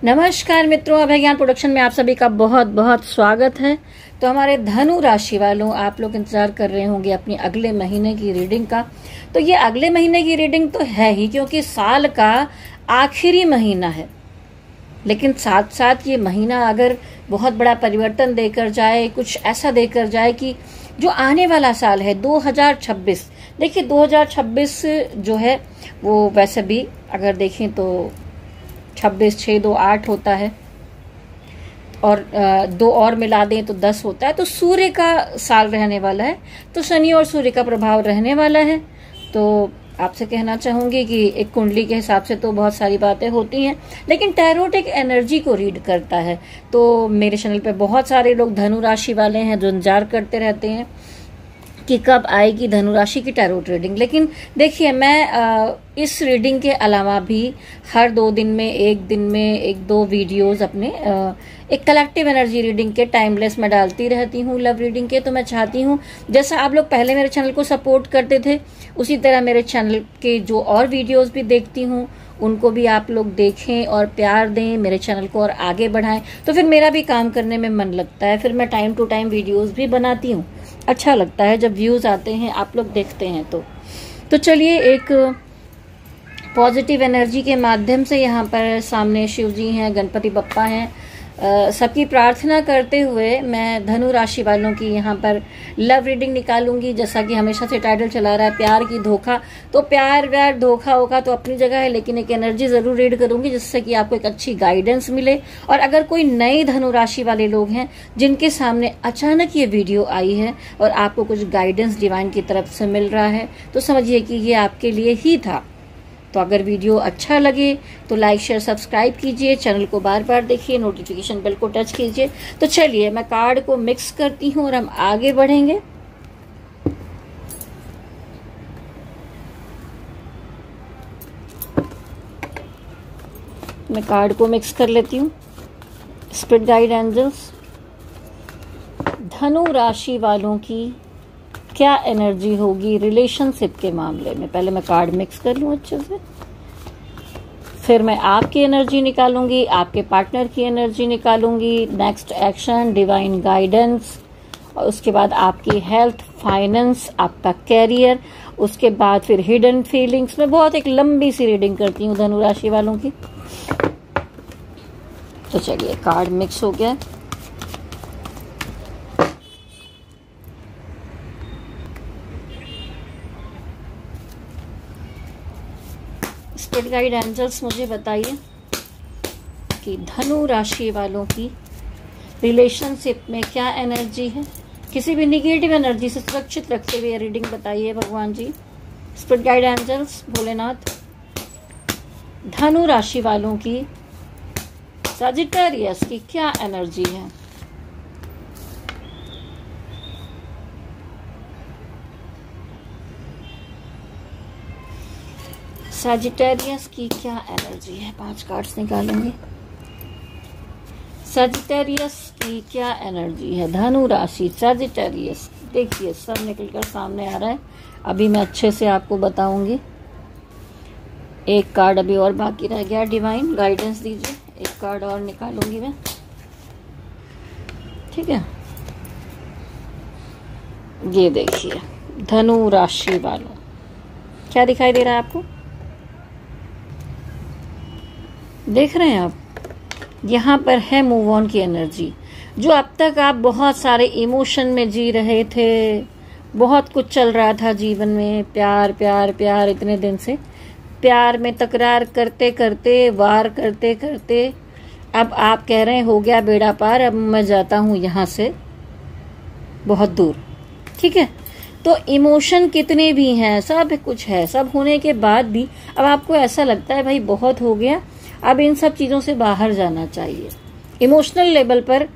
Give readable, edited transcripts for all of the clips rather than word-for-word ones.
नमस्कार मित्रों, अभय ज्ञान प्रोडक्शन में आप सभी का बहुत बहुत स्वागत है। तो हमारे धनु राशि वालों, आप लोग इंतजार कर रहे होंगे अपनी अगले महीने की रीडिंग का। तो ये अगले महीने की रीडिंग तो है ही, क्योंकि साल का आखिरी महीना है। लेकिन साथ साथ ये महीना अगर बहुत बड़ा परिवर्तन देकर जाए, कुछ ऐसा देकर जाए कि जो आने वाला साल है 2026, देखिए 2026 जो है वो वैसे भी अगर देखें तो 26/6/2 8 होता है, और 2 और मिला दें तो 10 होता है। तो सूर्य का साल रहने वाला है, तो शनि और सूर्य का प्रभाव रहने वाला है। तो आपसे कहना चाहूंगी कि एक कुंडली के हिसाब से तो बहुत सारी बातें होती हैं, लेकिन टैरोट एक एनर्जी को रीड करता है। तो मेरे चैनल पे बहुत सारे लोग धनु राशि वाले हैं जो इंतजार करते रहते हैं कि कब आएगी धनु राशि की टैरोट रीडिंग। लेकिन देखिए, मैं इस रीडिंग के अलावा भी हर 2 दिन में, एक दिन में 1-2 वीडियोस अपने एक कलेक्टिव एनर्जी रीडिंग के टाइमलेस में डालती रहती हूँ, लव रीडिंग के। तो मैं चाहती हूँ जैसा आप लोग पहले मेरे चैनल को सपोर्ट करते थे, उसी तरह मेरे चैनल के जो और वीडियोस भी देखती हूँ उनको भी आप लोग देखें और प्यार दें, मेरे चैनल को और आगे बढ़ाएं। तो फिर मेरा भी काम करने में मन लगता है। फिर मैं टाइम टू टाइम वीडियोस भी बनाती हूँ, अच्छा लगता है जब व्यूज आते हैं, आप लोग देखते हैं। तो चलिए, एक पॉजिटिव एनर्जी के माध्यम से यहाँ पर सामने शिव जी हैं, गणपति बप्पा हैं, सबकी प्रार्थना करते हुए मैं धनु राशि वालों की यहाँ पर लव रीडिंग निकालूंगी। जैसा कि हमेशा से टाइटल चला रहा है प्यार की धोखा, तो प्यार व्यार धोखा होगा तो अपनी जगह है, लेकिन एक एनर्जी जरूर रीड करूंगी जिससे कि आपको एक अच्छी गाइडेंस मिले। और अगर कोई नए धनु राशि वाले लोग हैं जिनके सामने अचानक ये वीडियो आई है और आपको कुछ गाइडेंस डिवाइन की तरफ से मिल रहा है, तो समझिए कि ये आपके लिए ही था। तो अगर वीडियो अच्छा लगे तो लाइक शेयर सब्सक्राइब कीजिए, चैनल को बार बार देखिए, नोटिफिकेशन बेल को टच कीजिए। तो चलिए, मैं कार्ड को मिक्स करती हूँ और हम आगे बढ़ेंगे। मैं कार्ड को मिक्स कर लेती हूँ। स्पिरिट गाइड एंजल्स, धनु राशि वालों की क्या एनर्जी होगी रिलेशनशिप के मामले में। पहले मैं कार्ड मिक्स कर लूं अच्छे से, फिर मैं आपकी एनर्जी निकालूंगी, आपके पार्टनर की एनर्जी निकालूंगी, नेक्स्ट एक्शन, डिवाइन गाइडेंस, और उसके बाद आपकी हेल्थ, फाइनेंस, आपका कैरियर, उसके बाद फिर हिडन फीलिंग्स। मैं बहुत एक लंबी सी रीडिंग करती हूँ धनु राशि वालों की। तो चलिए, कार्ड मिक्स हो गया। स्पिरिट गाइड एंजल्स, मुझे बताइए कि धनु राशि वालों की रिलेशनशिप में क्या एनर्जी है। किसी भी निगेटिव एनर्जी से सुरक्षित रखते हुए रीडिंग बताइए भगवान जी। स्पिरिट गाइड एंजल्स, भोलेनाथ, धनु राशि वालों की सजिटेरियस की क्या एनर्जी है। सजिटेरियस की क्या एनर्जी है, 5 कार्ड्स निकालेंगे। सजिटेरियस की क्या एनर्जी है, धनु राशि सजिटेरियस। देखिए, सब निकलकर सामने आ रहा है, अभी मैं अच्छे से आपको बताऊंगी। एक कार्ड अभी और बाकी रह गया, डिवाइन गाइडेंस दीजिए। एक कार्ड और निकालूंगी मैं, ठीक है। ये देखिए, धनु राशि वालों, क्या दिखाई दे रहा है आपको, देख रहे हैं आप, यहाँ पर है मूव ऑन की एनर्जी। जो अब तक आप बहुत सारे इमोशन में जी रहे थे, बहुत कुछ चल रहा था जीवन में, प्यार प्यार प्यार, इतने दिन से प्यार में तकरार करते करते, वार करते करते, अब आप कह रहे हैं हो गया बेड़ा पार, अब मैं जाता हूँ यहाँ से बहुत दूर, ठीक है। तो इमोशन कितने भी हैं, सब कुछ है, सब होने के बाद भी अब आपको ऐसा लगता है भाई बहुत हो गया, अब इन सब चीजों से बाहर जाना चाहिए। इमोशनल लेवल पर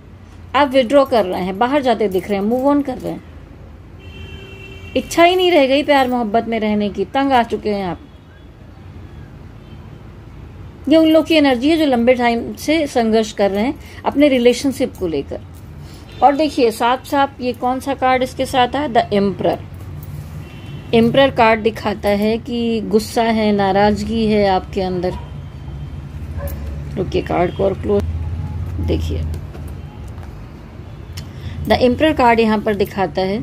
आप विड्रॉ कर रहे हैं, बाहर जाते दिख रहे हैं, मूव ऑन कर रहे हैं। इच्छा ही नहीं रह गई प्यार मोहब्बत में रहने की, तंग आ चुके हैं आप। ये उन लोग की एनर्जी है जो लंबे टाइम से संघर्ष कर रहे हैं अपने रिलेशनशिप को लेकर। और देखिए, साफ साफ ये कौन सा कार्ड इसके साथ है, द एम्परर। एम्परर कार्ड दिखाता है कि गुस्सा है, नाराजगी है आपके अंदर। रुकिए, कार्ड को और क्लोज देखिए। द एम्परर कार्ड यहाँ पर दिखाता है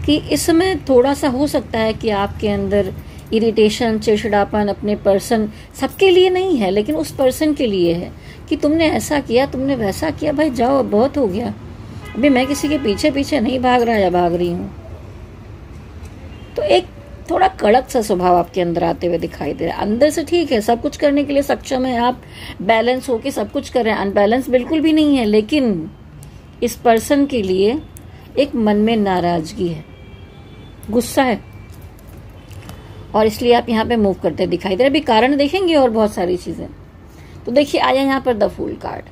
कि इस समय थोड़ा सा हो सकता है कि आपके अंदर इरिटेशन, चिड़चिड़ापन अपने पर्सन, सबके लिए नहीं है लेकिन उस पर्सन के लिए है कि तुमने ऐसा किया, तुमने वैसा किया। भाई जाओ, अब बहुत हो गया, अभी मैं किसी के पीछे पीछे नहीं भाग रहा या भाग रही हूँ। तो एक थोड़ा कड़क सा स्वभाव आपके अंदर आते हुए दिखाई दे रहा है। अंदर से ठीक है, सब कुछ करने के लिए सक्षम है आप, बैलेंस होके सब कुछ कर रहे हैं, अनबैलेंस बिल्कुल भी नहीं है। लेकिन इस पर्सन के लिए एक मन में नाराजगी है, गुस्सा है, और इसलिए आप यहाँ पे मूव करते दिखाई दे रहे। अभी कारण देखेंगे और बहुत सारी चीजें। तो देखिए, आया यहाँ पर द फूल कार्ड।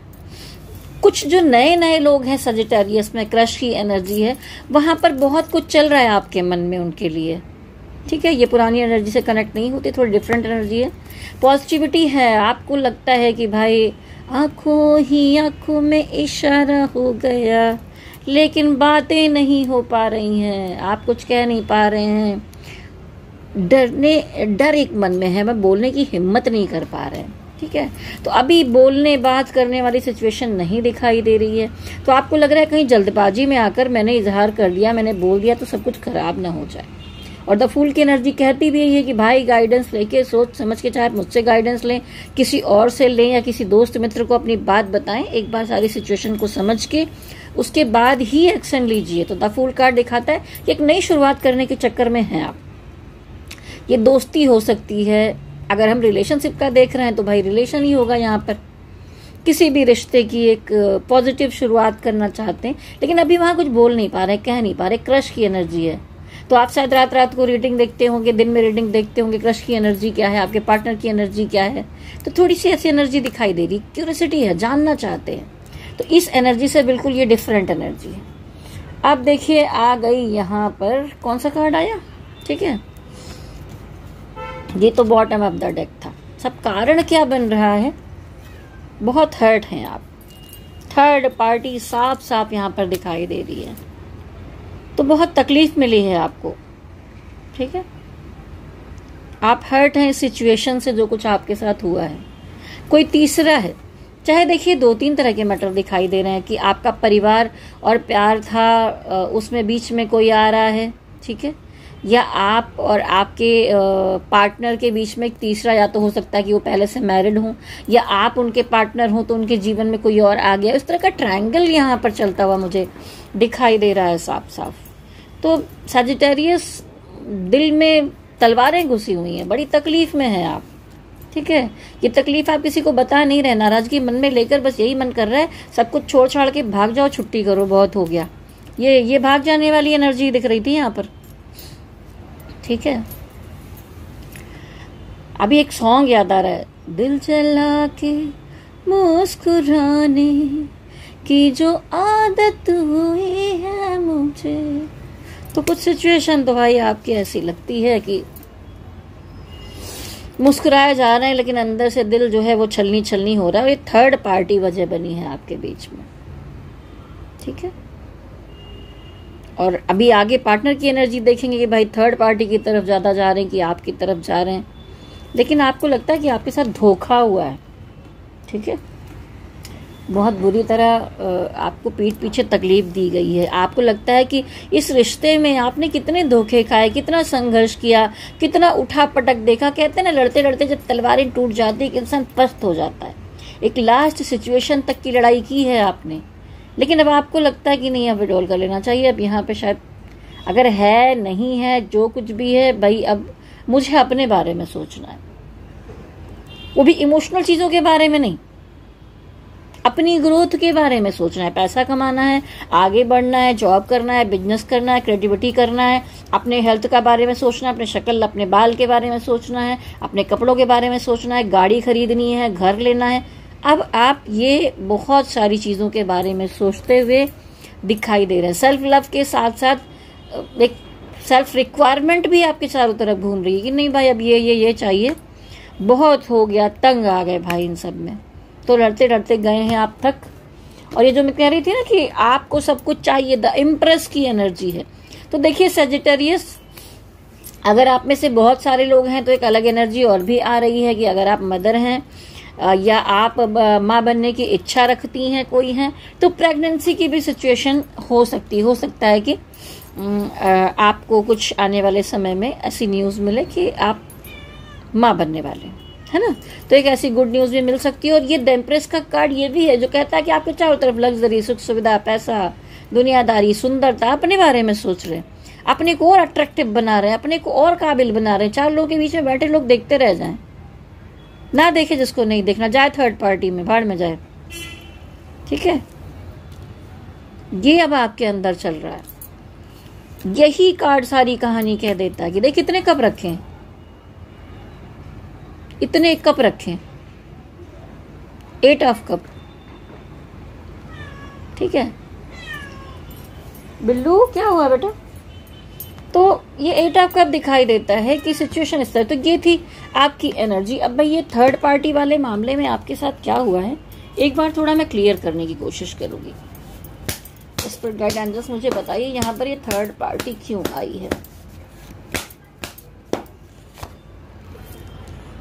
कुछ जो नए नए लोग हैं सजिटेरियस में, क्रश की एनर्जी है, वहां पर बहुत कुछ चल रहा है आपके मन में उनके लिए। ठीक है, ये पुरानी एनर्जी से कनेक्ट नहीं होती, थोड़ी डिफरेंट एनर्जी है, पॉजिटिविटी है। आपको लगता है कि भाई आंखों ही आंखों में इशारा हो गया, लेकिन बातें नहीं हो पा रही हैं, आप कुछ कह नहीं पा रहे हैं, डर एक मन में है, मैं बोलने की हिम्मत नहीं कर पा रहे हैं। ठीक है, तो अभी बोलने बात करने वाली सिचुएशन नहीं दिखाई दे रही है। तो आपको लग रहा है कहीं जल्दबाजी में आकर मैंने इजहार कर दिया, मैंने बोल दिया तो सब कुछ खराब ना हो जाए। और द फूल की एनर्जी कहती भी है कि भाई गाइडेंस लेके, सोच समझ के, चाहे मुझसे गाइडेंस लें, किसी और से लें या किसी दोस्त मित्र को अपनी बात बताएं, एक बार सारी सिचुएशन को समझ के उसके बाद ही एक्शन लीजिए। तो द फूल कार्ड दिखाता है कि एक नई शुरुआत करने के चक्कर में हैं आप। ये दोस्ती हो सकती है, अगर हम रिलेशनशिप का देख रहे हैं तो भाई रिलेशन ही होगा यहाँ पर। किसी भी रिश्ते की एक पॉजिटिव शुरुआत करना चाहते हैं, लेकिन अभी वहां कुछ बोल नहीं पा रहे, कह नहीं पा रहे, क्रश की एनर्जी है। तो आप शायद रात रात को रीडिंग देखते होंगे, दिन में रीडिंग देखते होंगे, क्रश की एनर्जी क्या है, आपके पार्टनर की एनर्जी क्या है। तो थोड़ी सी ऐसी एनर्जी दिखाई दे रही, क्यूरियोसिटी है, जानना चाहते हैं। तो इस एनर्जी से बिल्कुल ये डिफरेंट एनर्जी है। अब देखिए, आ गई यहाँ पर कौन सा कार्ड आया। ठीक है, ये तो बॉटम ऑफ द डेक था। सब कारण क्या बन रहा है, बहुत हर्ट हैं आप, थर्ड पार्टी साफ साफ यहाँ पर दिखाई दे रही है। तो बहुत तकलीफ मिली है आपको। ठीक है, आप हर्ट हैं इस सिचुएशन से, जो कुछ आपके साथ हुआ है। कोई तीसरा है, चाहे देखिए 2-3 तरह के मैटर दिखाई दे रहे हैं कि आपका परिवार और प्यार था, उसमें बीच में कोई आ रहा है। ठीक है, या आप और आपके पार्टनर के बीच में एक तीसरा, या तो हो सकता है कि वो पहले से मैरिड हों, या आप उनके पार्टनर हों तो उनके जीवन में कोई और आ गया। इस तरह का ट्रायंगल यहाँ पर चलता हुआ मुझे दिखाई दे रहा है साफ साफ। तो सजिटेरियस, दिल में तलवारें घुसी हुई हैं, बड़ी तकलीफ में है आप। ठीक है, ये तकलीफ आप किसी को बता नहीं रहे, नाराजगी मन में लेकर बस यही मन कर रहा है सब कुछ छोड़ छाड़ के भाग जाओ, छुट्टी करो, बहुत हो गया। ये भाग जाने वाली एनर्जी दिख रही थी यहाँ पर। ठीक है, अभी एक सॉन्ग याद आ रहा है, दिल जला के मुस्कुराने की जो आदत हुई है मुझे। तो कुछ सिचुएशन तो भाई आपकी ऐसी लगती है कि मुस्कुराए जा रहे हैं, लेकिन अंदर से दिल जो है वो छलनी छलनी हो रहा है। ये थर्ड पार्टी वजह बनी है आपके बीच में। ठीक है, और अभी आगे पार्टनर की एनर्जी देखेंगे कि भाई थर्ड पार्टी की तरफ ज्यादा जा रहे हैं कि आपकी तरफ जा रहे हैं, लेकिन आपको लगता है कि आपके साथ धोखा हुआ है। ठीक है, बहुत बुरी तरह आपको पीठ पीछे तकलीफ दी गई है। आपको लगता है कि इस रिश्ते में आपने कितने धोखे खाए, कितना संघर्ष किया, कितना उठा पटक देखा। कहते हैं ना, लड़ते लड़ते जब तलवारें टूट जाती है कि इंसान पस्त हो जाता है। एक लास्ट सिचुएशन तक की लड़ाई की है आपने, लेकिन अब आपको लगता है कि नहीं, अब विड्रॉल कर लेना चाहिए। अब यहाँ पे शायद अगर है, नहीं है, जो कुछ भी है भाई, अब मुझे अपने बारे में सोचना है, वो भी इमोशनल चीजों के बारे में नहीं, अपनी ग्रोथ के बारे में सोचना है। पैसा कमाना है, आगे बढ़ना है, जॉब करना है, बिजनेस करना है, क्रिएटिविटी करना है, अपने हेल्थ का बारे में सोचना है, अपने शक्ल अपने बाल के बारे में सोचना है, अपने कपड़ों के बारे में सोचना है, गाड़ी खरीदनी है, घर लेना है। अब आप ये बहुत सारी चीजों के बारे में सोचते हुए दिखाई दे रहे हैं। सेल्फ लव के साथ साथ एक सेल्फ रिक्वायरमेंट भी आपके चारों तरफ घूम रही है कि नहीं भाई, अब ये चाहिए, बहुत हो गया, तंग आ गए भाई इन सब में। तो लड़ते लड़ते गए हैं आप थक। और ये जो मैं कह रही थी ना कि आपको सब कुछ चाहिए, द इम्प्रेस की एनर्जी है। तो देखिए सजिटेरियस, अगर आप में से बहुत सारे लोग हैं तो एक अलग एनर्जी और भी आ रही है कि अगर आप मदर हैं, या आप माँ बनने की इच्छा रखती हैं, कोई हैं, तो प्रेगनेंसी की भी सिचुएशन हो सकता है कि आपको कुछ आने वाले समय में ऐसी न्यूज़ मिले कि आप माँ बनने वाले, है ना। तो एक ऐसी गुड न्यूज़ भी मिल सकती है। और ये द एम्प्रेस का कार्ड ये भी है जो कहता है कि आपके चारों तरफ लग्जरी, सुख सुविधा, पैसा, दुनियादारी, सुंदरता, अपने बारे में सोच रहे हैं, अपने को और अट्रैक्टिव बना रहे हैं, अपने को और काबिल बना रहे हैं। चार लोगों के बीच में बैठे लोग देखते रह जाएं, ना देखे जिसको नहीं देखना, जाए थर्ड पार्टी में, भाड़ में जाए। ठीक है, ये अब आपके अंदर चल रहा है। यही कार्ड सारी कहानी कह देता है कि देख कितने कप रखें, इतने कप रखें, 8 ऑफ कप। ठीक है बिल्लू, क्या हुआ बेटा? तो ये 8 ऑफ कप दिखाई देता है कि सिचुएशन इस तरह। तो ये थी आपकी एनर्जी। अब भाई ये थर्ड पार्टी वाले मामले में आपके साथ क्या हुआ है, एक बार थोड़ा मैं क्लियर करने की कोशिश करूंगी। स्पिरिट गाइड एंजल्स मुझे बताइए यहाँ पर ये थर्ड पार्टी क्यों आई है।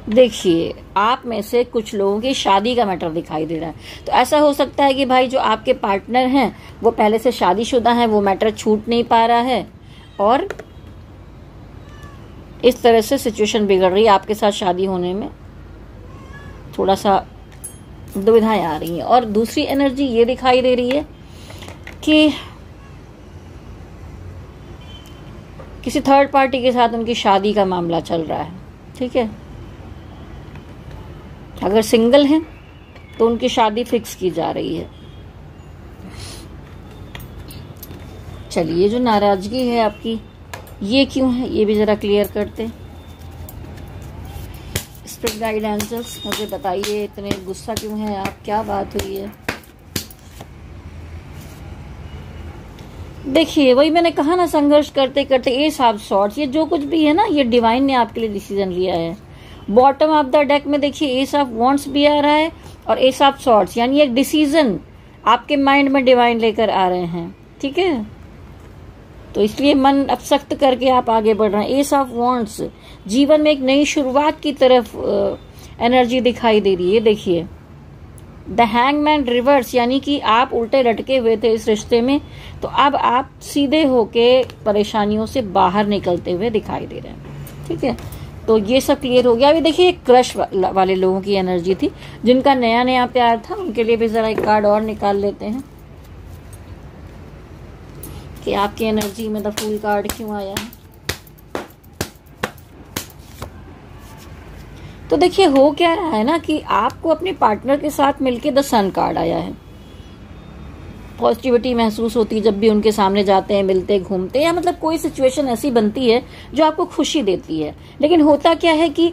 देखिए, आप में से कुछ लोगों की शादी का मैटर दिखाई दे रहा है। तो ऐसा हो सकता है कि भाई जो आपके पार्टनर हैं वो पहले से शादीशुदा हैं, वो मैटर छूट नहीं पा रहा है और इस तरह से सिचुएशन बिगड़ रही है। आपके साथ शादी होने में थोड़ा सा दुविधाएं आ रही हैं। और दूसरी एनर्जी ये दिखाई दे रही है कि किसी थर्ड पार्टी के साथ उनकी शादी का मामला चल रहा है। ठीक है, अगर सिंगल हैं तो उनकी शादी फिक्स की जा रही है। चलिए, जो नाराजगी है आपकी ये क्यों है, ये भी जरा क्लियर करते। स्पिरिट गाइड एंजल्स मुझे बताइए, इतने गुस्सा क्यों है आप, क्या बात हुई है? देखिए, वही मैंने कहा ना, संघर्ष करते करते एस ऑफ सॉर्ड्स, ये जो कुछ भी है ना, ये डिवाइन ने आपके लिए डिसीजन लिया है। बॉटम ऑफ द डेक में देखिए एस ऑफ वॉन्ड्स भी आ रहा है और एस ऑफ सॉर्ड्स, यानी एक डिसीजन आपके माइंड में डिवाइन लेकर आ रहे हैं। ठीक है, तो इसलिए मन अब सख्त करके आप आगे बढ़ रहे हैं। एस ऑफ वॉन्ड्स जीवन में एक नई शुरुआत की तरफ एनर्जी दिखाई दे रही है। देखिए, द हैंगमैन रिवर्स, यानी कि आप उल्टे लटके हुए थे इस रिश्ते में, तो अब आप सीधे होके परेशानियों से बाहर निकलते हुए दिखाई दे रहे हैं। ठीक है, तो ये सब क्लियर हो गया। अभी देखिए, क्रश वाले लोगों की एनर्जी थी, जिनका नया नया प्यार था, उनके लिए भी जरा एक कार्ड और निकाल लेते हैं कि आपकी एनर्जी में द फूल कार्ड क्यों आया है। तो देखिए, हो क्या रहा है ना कि आपको अपने पार्टनर के साथ मिलके द सन कार्ड आया है। पॉजिटिविटी महसूस होती है जब भी उनके सामने जाते हैं, मिलते, घूमते, या मतलब कोई सिचुएशन ऐसी बनती है जो आपको खुशी देती है। लेकिन होता क्या है कि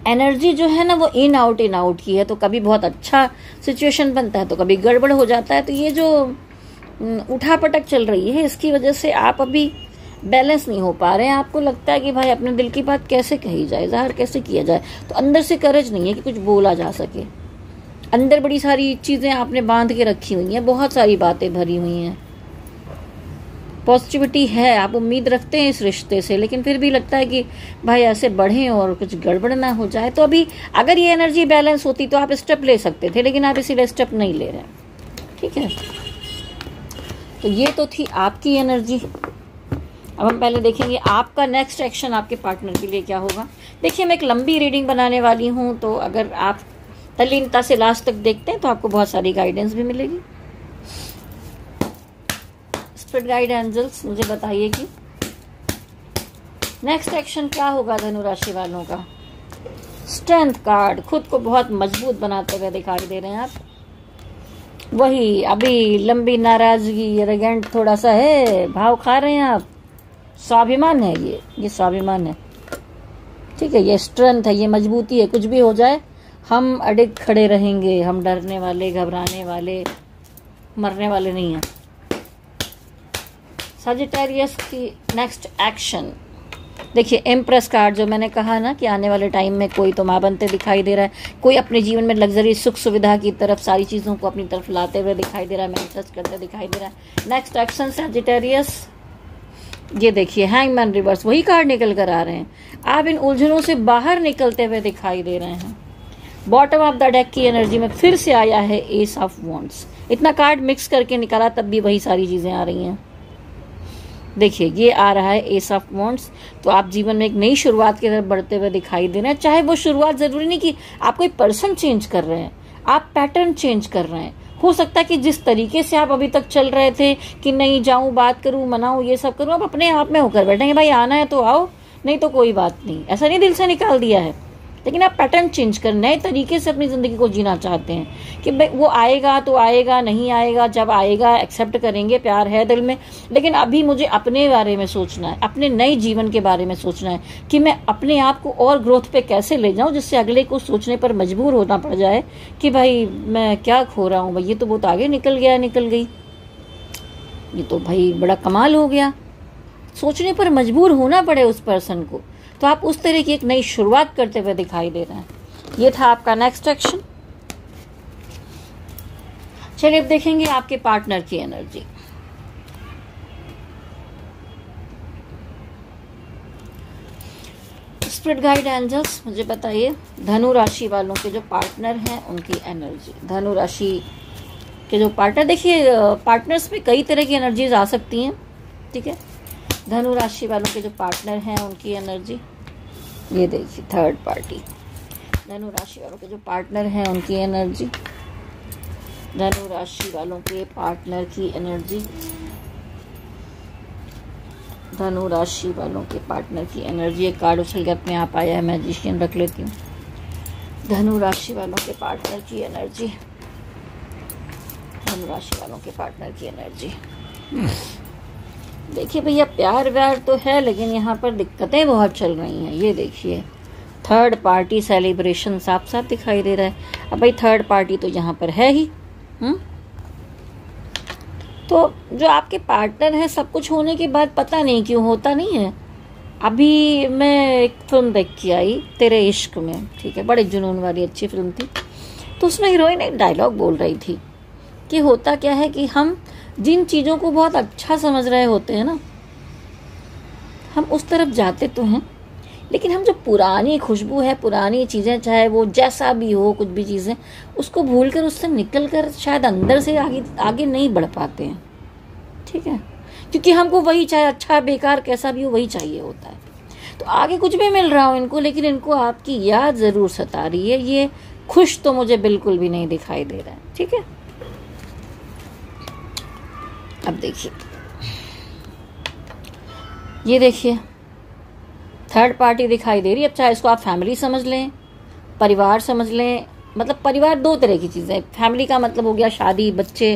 एनर्जी जो है ना वो इन आउट की है, तो कभी बहुत अच्छा सिचुएशन बनता है तो कभी गड़बड़ हो जाता है। तो ये जो उठापटक चल रही है, इसकी वजह से आप अभी बैलेंस नहीं हो पा रहे हैं। आपको लगता है कि भाई अपने दिल की बात कैसे कही जाए, जाहिर कैसे किया जाए, तो अंदर से करेज नहीं है कि कुछ बोला जा सके। अंदर बड़ी सारी चीजें आपने बांध के रखी हुई हैं, बहुत सारी बातें भरी हुई हैं। पॉजिटिविटी है, आप उम्मीद रखते हैं इस रिश्ते से, लेकिन फिर भी लगता है कि भाई ऐसे बढ़ें और कुछ गड़बड़ ना हो जाए। तो अभी अगर ये एनर्जी बैलेंस होती तो आप स्टेप ले सकते थे, लेकिन आप इसीलिए स्टेप नहीं ले रहे हैं। ठीक है, तो ये तो थी आपकी एनर्जी। अब हम पहले देखेंगे आपका नेक्स्ट एक्शन आपके पार्टनर के लिए क्या होगा। देखिए, मैं एक लंबी रीडिंग बनाने वाली हूँ, तो अगर आप तल्लीनता से लास्ट तक देखते हैं तो आपको बहुत सारी गाइडेंस भी मिलेगी। स्पिरिट गाइड एंजल्स मुझे बताइए कि नेक्स्ट एक्शन क्या होगा धनु राशि वालों का। स्ट्रेंथ कार्ड, खुद को बहुत मजबूत बनाते हुए दिखाई दे रहे हैं आप। वही अभी लंबी नाराजगी, एरोगेंट थोड़ा सा है, भाव खा रहे हैं आप। स्वाभिमान है ये स्वाभिमान है। ठीक है, ये स्ट्रेंथ है, ये मजबूती है। कुछ भी हो जाए हम अडिग खड़े रहेंगे, हम डरने वाले, घबराने वाले, मरने वाले नहीं हैं। सजिटेरियस की नेक्स्ट एक्शन देखिए, एम्प्रेस कार्ड, जो मैंने कहा ना कि आने वाले टाइम में कोई तो माँ बनते दिखाई दे रहा है, कोई अपने जीवन में लग्जरी, सुख सुविधा की तरफ, सारी चीज़ों को अपनी तरफ लाते हुए दिखाई दे रहा है, मैनिफेस्ट करते दिखाई दे रहा है। नेक्स्ट एक्शन सजिटेरियस, ये देखिए हैंगमैन रिवर्स, वही कार्ड निकल कर आ रहे हैं। आप इन उलझनों से बाहर निकलते हुए दिखाई दे रहे हैं। बॉटम ऑफ द डेक की एनर्जी में फिर से आया है एस ऑफ वॉन्ड्स। इतना कार्ड मिक्स करके निकाला तब भी वही सारी चीजें आ रही हैं। देखिए ये आ रहा है एस ऑफ वॉन्ड्स। तो आप जीवन में एक नई शुरुआत की तरफ बढ़ते हुए दिखाई दे रहे हैं। चाहे वो शुरुआत जरूरी नहीं कि आप कोई पर्सन चेंज कर रहे हैं, आप पैटर्न चेंज कर रहे हैं। हो सकता है कि जिस तरीके से आप अभी तक चल रहे थे कि नहीं जाऊं, बात करूं, मनाऊं, ये सब करूं, आप अपने आप में होकर बैठेंगे, भाई आना है तो आओ, नहीं तो कोई बात नहीं। ऐसा नहीं दिल से निकाल दिया है, लेकिन आप पैटर्न चेंज कर नए तरीके से अपनी जिंदगी को जीना चाहते हैं कि वो आएगा तो आएगा, नहीं आएगा, जब आएगा एक्सेप्ट करेंगे, प्यार है दिल में। लेकिन अभी मुझे अपने बारे में सोचना है, अपने नए जीवन के बारे में सोचना है कि मैं अपने आप को और ग्रोथ पे कैसे ले जाऊं, जिससे अगले को सोचने पर मजबूर होना पड़ जाए कि भाई मैं क्या खो रहा हूं, भाई ये तो बहुत आगे निकल गया, निकल गई, ये तो भाई बड़ा कमाल हो गया। सोचने पर मजबूर होना पड़े उस पर्सन को। तो आप उस तरह की एक नई शुरुआत करते हुए दिखाई दे रहे हैं। ये था आपका नेक्स्ट एक्शन। चलिए अब देखेंगे आपके पार्टनर की एनर्जी। स्पिरिट गाइड एंजल्स मुझे बताइए धनु राशि वालों के जो पार्टनर हैं उनकी एनर्जी। धनु राशि के जो पार्टनर, देखिए पार्टनर्स में कई तरह की एनर्जीज आ सकती हैं, ठीक है। धनु राशि वालों के जो पार्टनर हैं उनकी एनर्जी, ये देखिए थर्ड पार्टी। धनु राशि वालों के जो पार्टनर हैं उनकी एनर्जी, धनु राशि वालों के पार्टनर की एनर्जी, धनु राशि वालों के पार्टनर की एनर्जी। एक कार्ड उछल के अपने आप आया है, मैजिशियन रख लेती हूँ। धनु राशि वालों के पार्टनर की एनर्जी, धनु राशि वालों के पार्टनर की एनर्जी। देखिए भैया प्यार व्यार तो है, लेकिन यहाँ पर दिक्कतें बहुत चल रही हैं। ये देखिए थर्ड पार्टी सेलिब्रेशन साफ साफ दिखाई दे रहा है। अब भाई थर्ड पार्टी तो यहाँ पर है ही। तो जो आपके पार्टनर है, सब कुछ होने के बाद पता नहीं क्यों होता नहीं है। अभी मैं एक फिल्म देख के आई तेरे इश्क में, ठीक है, बड़े जुनून वाली अच्छी फिल्म थी। तो उसमें हीरोइन एक डायलॉग बोल रही थी कि होता क्या है कि हम जिन चीज़ों को बहुत अच्छा समझ रहे होते हैं ना, हम उस तरफ जाते तो हैं, लेकिन हम जो पुरानी खुशबू है, पुरानी चीज़ें, चाहे वो जैसा भी हो, कुछ भी चीज़ें, उसको भूलकर, उससे निकलकर शायद अंदर से आगे नहीं बढ़ पाते हैं, ठीक है। क्योंकि हमको वही, चाहे अच्छा बेकार कैसा भी हो, वही चाहिए होता है। तो आगे कुछ भी मिल रहा हो इनको, लेकिन इनको आपकी याद ज़रूर सता रही है। ये खुश तो मुझे बिल्कुल भी नहीं दिखाई दे रहा है, ठीक है। अब देखिए, ये देखिए थर्ड पार्टी दिखाई दे रही है। अब चाहे इसको आप फैमिली समझ लें, परिवार समझ लें, मतलब परिवार दो तरह की चीज़ें। फैमिली का मतलब हो गया शादी, बच्चे,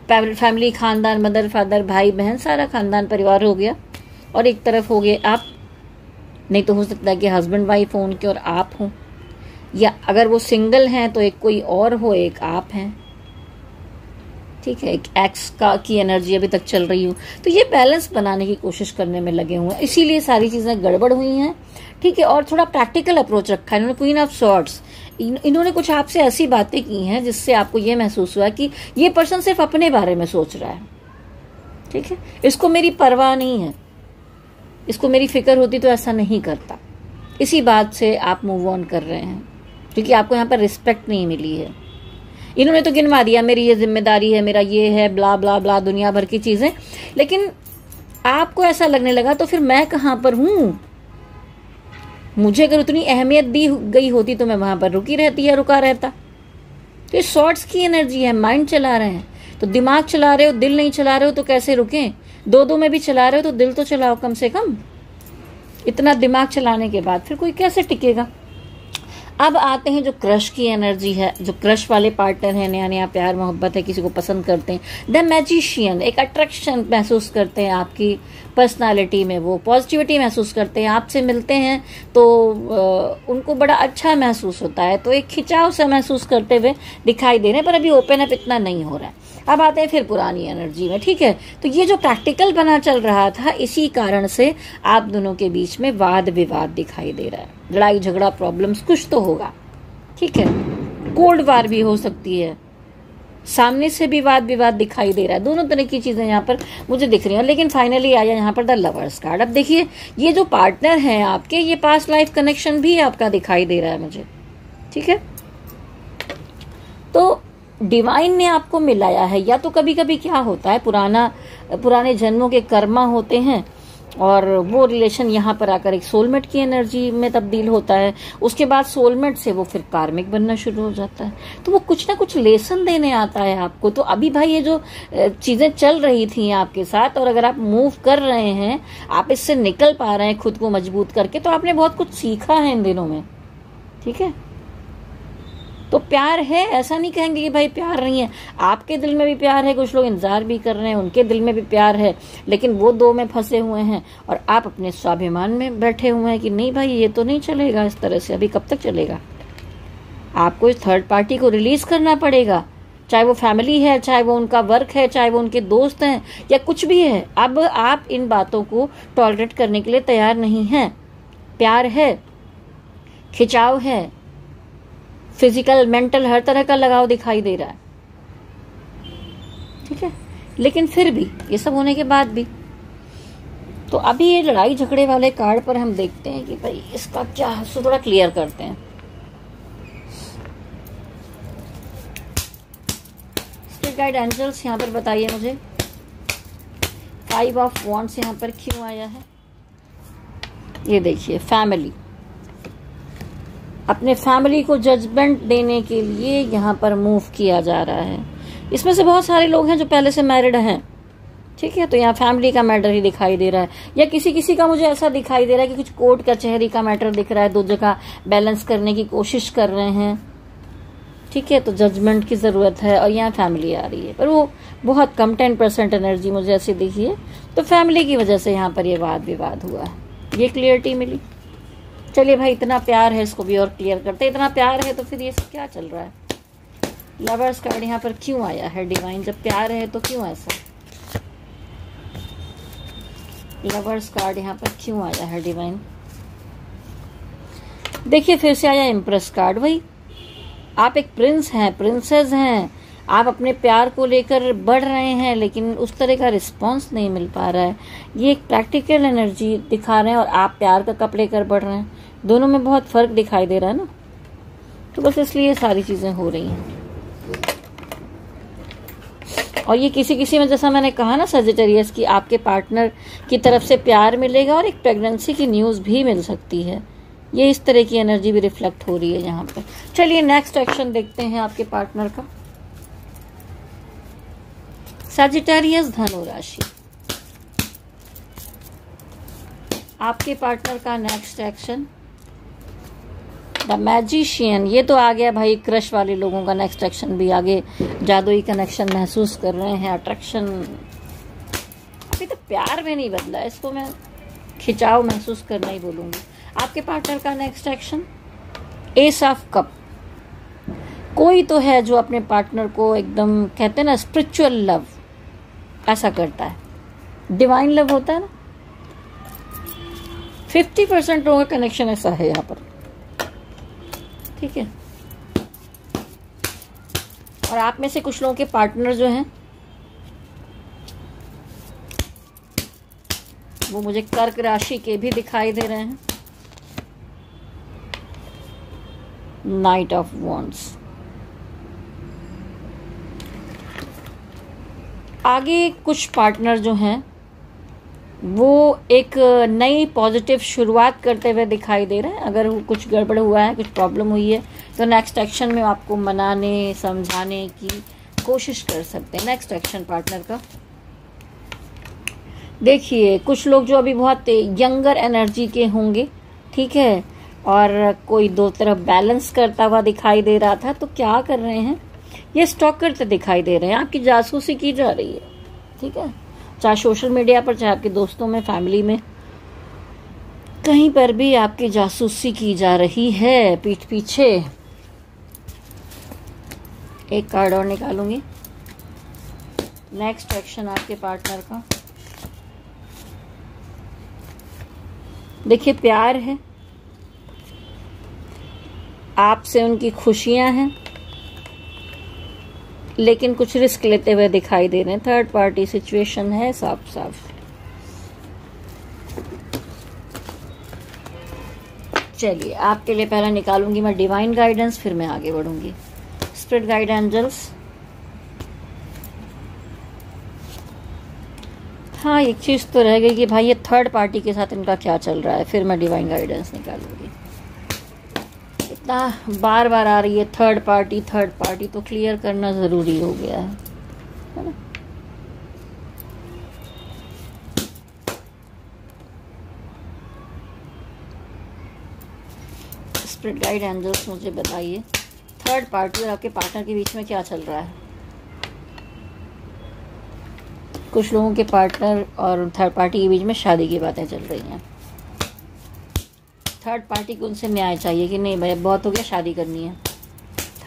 फैमिली खानदान, मदर फादर, भाई बहन, सारा खानदान परिवार हो गया। और एक तरफ हो गए आप, नहीं तो हो सकता है कि हस्बैंड वाइफ हो उनके और आप हों, या अगर वो सिंगल हैं तो एक कोई और हो, एक आप हैं, ठीक है। एक एक्स की एनर्जी अभी तक चल रही हो। तो ये बैलेंस बनाने की कोशिश करने में लगे हुए हैं, इसीलिए सारी चीजें गड़बड़ हुई हैं, ठीक है। और थोड़ा प्रैक्टिकल अप्रोच रखा है इन्होंने। क्वीन ऑफ सॉर्ड्स, इन्होंने कुछ आपसे ऐसी बातें की हैं जिससे आपको ये महसूस हुआ कि ये पर्सन सिर्फ अपने बारे में सोच रहा है, ठीक है। इसको मेरी परवाह नहीं है, इसको मेरी फिक्र होती तो ऐसा नहीं करता। इसी बात से आप मूव ऑन कर रहे हैं, क्योंकि आपको यहाँ पर रिस्पेक्ट नहीं मिली है। इन्होंने तो गिनवा दिया, मेरी ये जिम्मेदारी है, मेरा ये है, ब्ला ब्ला ब्ला, दुनिया भर की चीजें, लेकिन आपको ऐसा लगने लगा तो फिर मैं कहाँ पर हूं। मुझे अगर उतनी अहमियत दी गई होती तो मैं वहां पर रुकी रहती या रुका रहता। तो ये शॉर्ट्स की एनर्जी है, माइंड चला रहे हैं तो दिमाग चला रहे हो, दिल नहीं चला रहे हो तो कैसे रुकें। दो में भी चला रहे हो तो दिल तो चलाओ कम से कम। इतना दिमाग चलाने के बाद फिर कोई कैसे टिकेगा। अब आते हैं जो क्रश की एनर्जी है, जो क्रश वाले पार्टनर है, नया नया प्यार मोहब्बत है, किसी को पसंद करते हैं। द मैजिशियन, एक अट्रैक्शन महसूस करते हैं आपकी पर्सनालिटी में, वो पॉजिटिविटी महसूस करते हैं, आपसे मिलते हैं तो उनको बड़ा अच्छा महसूस होता है, तो एक खिंचाव सा महसूस करते हुए दिखाई दे रहे हैं, पर अभी ओपन अप इतना नहीं हो रहा है। अब आते हैं फिर पुरानी एनर्जी में, ठीक है। तो ये जो प्रैक्टिकल बना चल रहा था, इसी कारण से आप दोनों के बीच में वाद विवाद दिखाई दे रहा है, लड़ाई झगड़ा, प्रॉब्लम्स कुछ तो होगा, ठीक है। कोल्ड वार भी हो सकती है, सामने से भी वाद विवाद दिखाई दे रहा है, दोनों तरह की चीजें यहाँ पर मुझे दिख रही हैं। लेकिन फाइनली आया यहाँ पर द लवर्स कार्ड। अब देखिए ये जो पार्टनर हैं आपके, ये पास्ट लाइफ कनेक्शन भी आपका दिखाई दे रहा है मुझे, ठीक है। तो डिवाइन ने आपको मिलाया है। या तो कभी कभी क्या होता है, पुराने जन्मों के कर्मा होते हैं और वो रिलेशन यहाँ पर आकर एक सोलमेट की एनर्जी में तब्दील होता है। उसके बाद सोलमेट से वो फिर कार्मिक बनना शुरू हो जाता है। तो वो कुछ ना कुछ लेसन देने आता है आपको। तो अभी भाई ये जो चीजें चल रही थी आपके साथ, और अगर आप मूव कर रहे हैं, आप इससे निकल पा रहे हैं खुद को मजबूत करके, तो आपने बहुत कुछ सीखा है इन दिनों में। ठीक है, तो प्यार है, ऐसा नहीं कहेंगे कि भाई प्यार नहीं है। आपके दिल में भी प्यार है, कुछ लोग इंतजार भी कर रहे हैं, उनके दिल में भी प्यार है, लेकिन वो दो में फंसे हुए हैं और आप अपने स्वाभिमान में बैठे हुए हैं कि नहीं भाई ये तो नहीं चलेगा इस तरह से, अभी कब तक चलेगा। आपको इस थर्ड पार्टी को रिलीज करना पड़ेगा, चाहे वो फैमिली है, चाहे वो उनका वर्क है, चाहे वो उनके दोस्त हैं, या कुछ भी है। अब आप इन बातों को टॉलरेट करने के लिए तैयार नहीं हैं। प्यार है, खिंचाव है, फिजिकल मेंटल हर तरह का लगाव दिखाई दे रहा है। ठीक है, लेकिन फिर भी ये सब होने के बाद भी, तो अभी ये लड़ाई झगड़े वाले कार्ड पर हम देखते हैं कि भाई इसका क्या है, उसको थोड़ा क्लियर करते हैं। स्पिरिट गाइड एंजल्स यहाँ पर बताइए मुझे 5 ऑफ वॉन्ड्स यहाँ पर क्यों आया है। ये देखिए, फैमिली, अपने फैमिली को जजमेंट देने के लिए यहाँ पर मूव किया जा रहा है। इसमें से बहुत सारे लोग हैं जो पहले से मैरिड हैं। ठीक है, तो यहाँ फैमिली का मैटर ही दिखाई दे रहा है, या किसी का मुझे ऐसा दिखाई दे रहा है कि कुछ कोर्ट कचहरी का मैटर दिख रहा है, दो जगह बैलेंस करने की कोशिश कर रहे हैं। ठीक है, तो जजमेंट की जरूरत है और यहाँ फैमिली आ रही है, पर वो बहुत कम 10% एनर्जी मुझे ऐसी दिखी है। तो फैमिली की वजह से यहाँ पर ये वाद विवाद हुआ है, ये क्लियरिटी मिली। चलिए भाई, इतना प्यार है, इसको भी और क्लियर करते हैं। इतना प्यार है तो फिर ये क्या चल रहा है। लवर्स कार्ड यहाँ पर क्यों आया है डिवाइन, जब प्यार है तो क्यों ऐसा। लवर्स कार्ड यहाँ पर क्यों आया है डिवाइन। देखिए, फिर से आया एम्प्रेस कार्ड। वही, आप एक प्रिंस हैं, प्रिंसेस हैं, आप अपने प्यार को लेकर बढ़ रहे हैं, लेकिन उस तरह का रिस्पांस नहीं मिल पा रहा है। ये एक प्रैक्टिकल एनर्जी दिखा रहे हैं और आप प्यार का कप लेकर बढ़ रहे हैं। दोनों में बहुत फर्क दिखाई दे रहा है ना, तो बस इसलिए सारी चीजें हो रही हैं। और ये किसी में, जैसा मैंने कहा ना सजिटेरियस की, आपके पार्टनर की तरफ से प्यार मिलेगा और एक प्रेगनेंसी की न्यूज भी मिल सकती है। ये इस तरह की एनर्जी भी रिफ्लेक्ट हो रही है यहाँ पर। चलिए नेक्स्ट एक्शन देखते हैं आपके पार्टनर का। सजिटेरियस धनु राशि, आपके पार्टनर का नेक्स्ट एक्शन द मैजिशियन। ये तो आ गया भाई, क्रश वाले लोगों का नेक्स्ट एक्शन भी आगे। जादुई कनेक्शन महसूस कर रहे हैं, अट्रैक्शन। अभी तो प्यार में नहीं बदला, इसको मैं खिंचाव महसूस करना ही बोलूंगी। आपके पार्टनर का next action S of cup. कोई तो है जो अपने पार्टनर को एकदम, कहते हैं ना, स्पिरिचुअल लव ऐसा करता है। डिवाइन लव होता है ना, 50% लोगों का कनेक्शन ऐसा है यहाँ पर। ठीक है, और आप में से कुछ लोगों के पार्टनर जो हैं वो मुझे कर्क राशि के भी दिखाई दे रहे हैं। Night of wands. आगे कुछ पार्टनर जो हैं वो एक नई पॉजिटिव शुरुआत करते हुए दिखाई दे रहे हैं। अगर कुछ गड़बड़ हुआ है, कुछ प्रॉब्लम हुई है, तो नेक्स्ट एक्शन में आपको मनाने समझाने की कोशिश कर सकते हैं। नेक्स्ट एक्शन पार्टनर का देखिए, कुछ लोग जो अभी बहुत यंगर एनर्जी के होंगे, ठीक है, और कोई दो तरफ बैलेंस करता हुआ दिखाई दे रहा था, तो क्या कर रहे हैं, ये स्टॉक करते दिखाई दे रहे हैं। आपकी जासूसी की जा रही है। ठीक है, चाहे सोशल मीडिया पर, चाहे आपके दोस्तों में, फैमिली में, कहीं पर भी आपकी जासूसी की जा रही है पीठ पीछे। एक कार्ड और निकालूंगी। नेक्स्ट एक्शन आपके पार्टनर का देखिए, प्यार है, आपसे उनकी खुशियां हैं, लेकिन कुछ रिस्क लेते हुए दिखाई दे रहे हैं। थर्ड पार्टी सिचुएशन है साफ साफ। चलिए, आपके लिए पहला निकालूंगी मैं डिवाइन गाइडेंस, फिर मैं आगे बढ़ूंगी। Spirit guide angels. हाँ, एक चीज तो रह गई कि भाई ये थर्ड पार्टी के साथ इनका क्या चल रहा है, फिर मैं डिवाइन गाइडेंस निकालूंगी। इतना बार बार आ रही है थर्ड पार्टी, तो क्लियर करना जरूरी हो गया है ना। स्पिरिट गाइड एंजल्स मुझे बताइए थर्ड पार्टी और आपके पार्टनर के बीच में क्या चल रहा है। कुछ लोगों के पार्टनर और थर्ड पार्टी के बीच में शादी की बातें चल रही हैं। थर्ड पार्टी को उनसे न्याय चाहिए कि नहीं भाई बहुत हो गया, शादी करनी है।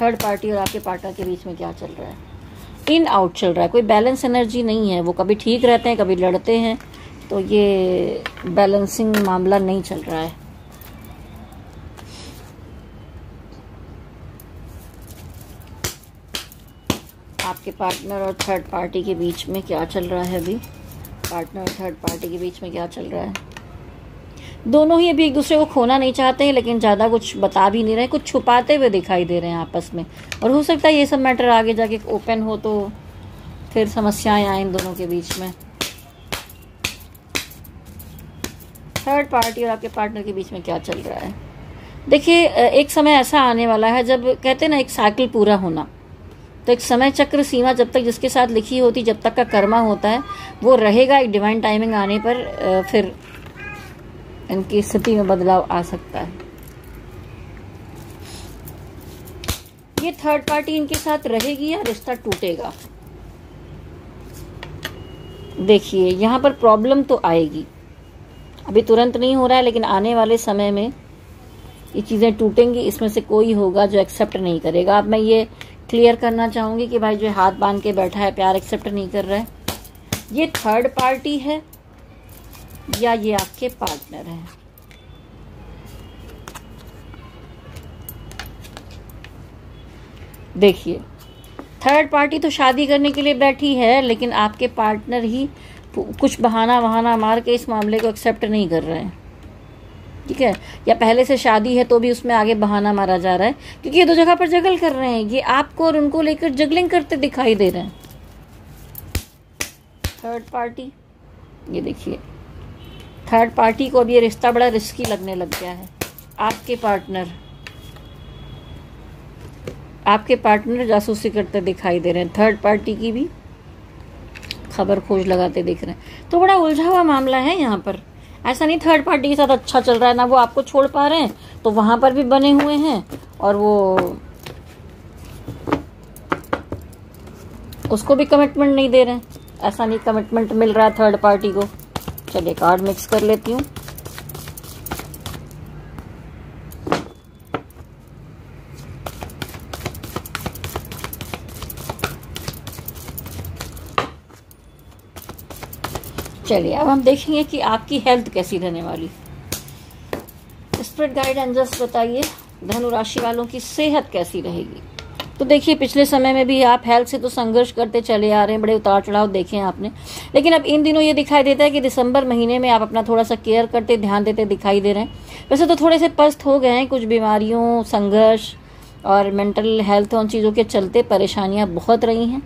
थर्ड पार्टी और आपके पार्टनर के बीच में क्या चल रहा है, इन आउट चल रहा है, कोई बैलेंस एनर्जी नहीं है। वो कभी ठीक रहते हैं, कभी लड़ते हैं, तो ये बैलेंसिंग मामला नहीं चल रहा है। आपके पार्टनर और थर्ड पार्टी के बीच में क्या चल रहा है अभी, पार्टनर और थर्ड पार्टी के बीच में क्या चल रहा है। दोनों ही अभी एक दूसरे को खोना नहीं चाहते हैं, लेकिन ज़्यादा कुछ बता भी नहीं रहे, कुछ छुपाते हुए दिखाई दे रहे हैं आपस में। और हो सकता है ये सब मैटर आगे जाके ओपन हो तो फिर समस्याएं आए इन दोनों के बीच में। थर्ड पार्टी और आपके पार्टनर के बीच में क्या चल रहा है। देखिए, एक समय ऐसा आने वाला है जब कहते हैं ना एक साइकिल पूरा होना, तो एक समय चक्र सीमा जब तक जिसके साथ लिखी होती, जब तक का कर्मा होता है वो रहेगा। एक डिवाइन टाइमिंग आने पर फिर इनकी स्थिति में बदलाव आ सकता है। ये थर्ड पार्टी इनके साथ रहेगी या रिश्ता टूटेगा। देखिए, यहाँ पर प्रॉब्लम तो आएगी, अभी तुरंत नहीं हो रहा है, लेकिन आने वाले समय में ये चीजें टूटेंगी। इसमें से कोई होगा जो एक्सेप्ट नहीं करेगा। अब मैं ये क्लियर करना चाहूंगी कि भाई जो हाथ बांध के बैठा है, प्यार एक्सेप्ट नहीं कर रहा है, ये थर्ड पार्टी है या ये आपके पार्टनर है। देखिए, थर्ड पार्टी तो शादी करने के लिए बैठी है, लेकिन आपके पार्टनर ही कुछ बहाना मार के इस मामले को एक्सेप्ट नहीं कर रहे हैं, ठीक है। या पहले से शादी है तो भी उसमें आगे बहाना मारा जा रहा है, क्योंकि ये दो जगह पर जगल कर रहे हैं। ये आपको और उनको लेकर जगलिंग करते दिखाई दे रहे हैं। थर्ड पार्टी, ये देखिए, थर्ड पार्टी को अब ये रिश्ता बड़ा रिस्की लगने लग गया है। आपके पार्टनर जासूसी करते दिखाई दे रहे हैं, थर्ड पार्टी की भी खबर खोज लगाते दिख रहे हैं। तो बड़ा उलझा हुआ मामला है यहाँ पर। ऐसा नहीं थर्ड पार्टी के साथ अच्छा चल रहा है, ना वो आपको छोड़ पा रहे हैं, तो वहां पर भी बने हुए हैं और वो उसको भी कमिटमेंट नहीं दे रहे हैं। ऐसा नहीं कमिटमेंट मिल रहा है थर्ड पार्टी को। चलिए कार्ड मिक्स कर लेती हूँ। चलिए अब हम देखेंगे कि आपकी हेल्थ कैसी रहने वाली। स्पिरिट गाइड एंजल्स बताइए धनु राशि वालों की सेहत कैसी रहेगी। तो देखिए, पिछले समय में भी आप हेल्थ से तो संघर्ष करते चले आ रहे हैं, बड़े उतार चढ़ाव देखे हैं आपने, लेकिन अब इन दिनों ये दिखाई देता है कि दिसंबर महीने में आप अपना थोड़ा सा केयर करते, ध्यान देते दिखाई दे रहे हैं। वैसे तो थोड़े से पस्त हो गए हैं, कुछ बीमारियों, संघर्ष और मेंटल हेल्थ उन चीज़ों के चलते परेशानियां बहुत रही हैं।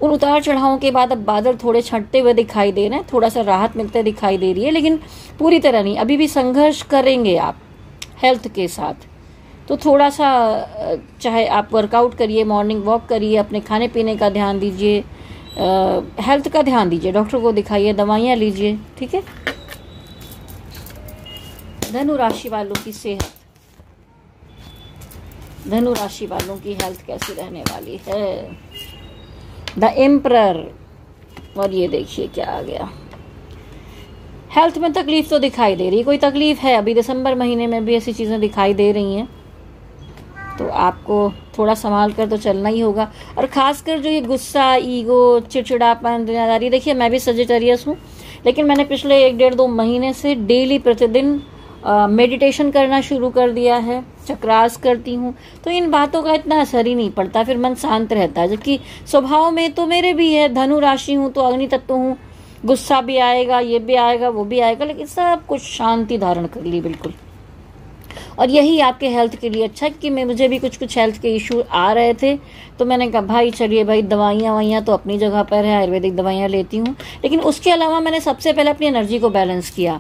उन उतार चढ़ावों के बाद अब बादल थोड़े छंटते हुए दिखाई दे रहे हैं, थोड़ा सा राहत मिलते दिखाई दे रही है, लेकिन पूरी तरह नहीं। अभी भी संघर्ष करेंगे आप हेल्थ के साथ, तो थोड़ा सा चाहे आप वर्कआउट करिए, मॉर्निंग वॉक करिए, अपने खाने पीने का ध्यान दीजिए, हेल्थ का ध्यान दीजिए, डॉक्टर को दिखाइए, दवाइयाँ लीजिए, ठीक है। धनु राशि वालों की सेहत, धनु राशि वालों की हेल्थ कैसी रहने वाली है। द एम्परर, और ये देखिए क्या आ गया। हेल्थ में तकलीफ तो दिखाई दे रही है, कोई तकलीफ है अभी दिसंबर महीने में भी ऐसी चीजें दिखाई दे रही हैं, तो आपको थोड़ा संभाल कर तो चलना ही होगा। और खासकर जो ये गुस्सा, ईगो, चिड़चिड़ापन, दुनियादारी, देखिए मैं भी सजिटेरियस हूँ, लेकिन मैंने पिछले 1-1.5-2 महीने से डेली प्रतिदिन मेडिटेशन करना शुरू कर दिया है, चक्रास करती हूँ, तो इन बातों का इतना असर ही नहीं पड़ता, फिर मन शांत रहता है। जबकि स्वभाव में तो मेरे भी है, धनु राशि हूँ तो अग्नि तत्व हूँ, गुस्सा भी आएगा, ये भी आएगा, वो भी आएगा, लेकिन सब कुछ शांति धारण कर ली बिल्कुल। और यही आपके हेल्थ के लिए अच्छा है, क्योंकि मुझे भी कुछ हेल्थ के इशू आ रहे थे, तो मैंने कहा भाई चलिए भाई, दवाइयाँ तो अपनी जगह पर है, आयुर्वेदिक दवाइयाँ लेती हूँ, लेकिन उसके अलावा मैंने सबसे पहले अपनी एनर्जी को बैलेंस किया।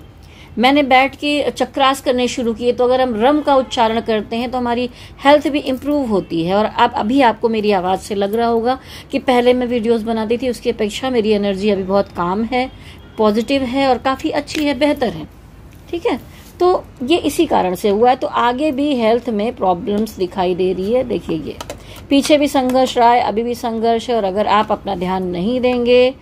मैंने बैठ के चक्रास करने शुरू किए, तो अगर हम रम का उच्चारण करते हैं तो हमारी हेल्थ भी इम्प्रूव होती है। और अब अभी आपको मेरी आवाज़ से लग रहा होगा कि पहले मैं वीडियोस बनाती थी, उसकी अपेक्षा मेरी एनर्जी अभी बहुत काम है, पॉजिटिव है और काफ़ी अच्छी है, बेहतर है। ठीक है, तो ये इसी कारण से हुआ है। तो आगे भी हेल्थ में प्रॉब्लम्स दिखाई दे रही है। देखिए, ये पीछे भी संघर्ष रहा है, अभी भी संघर्ष है, और अगर आप अपना ध्यान नहीं देंगे,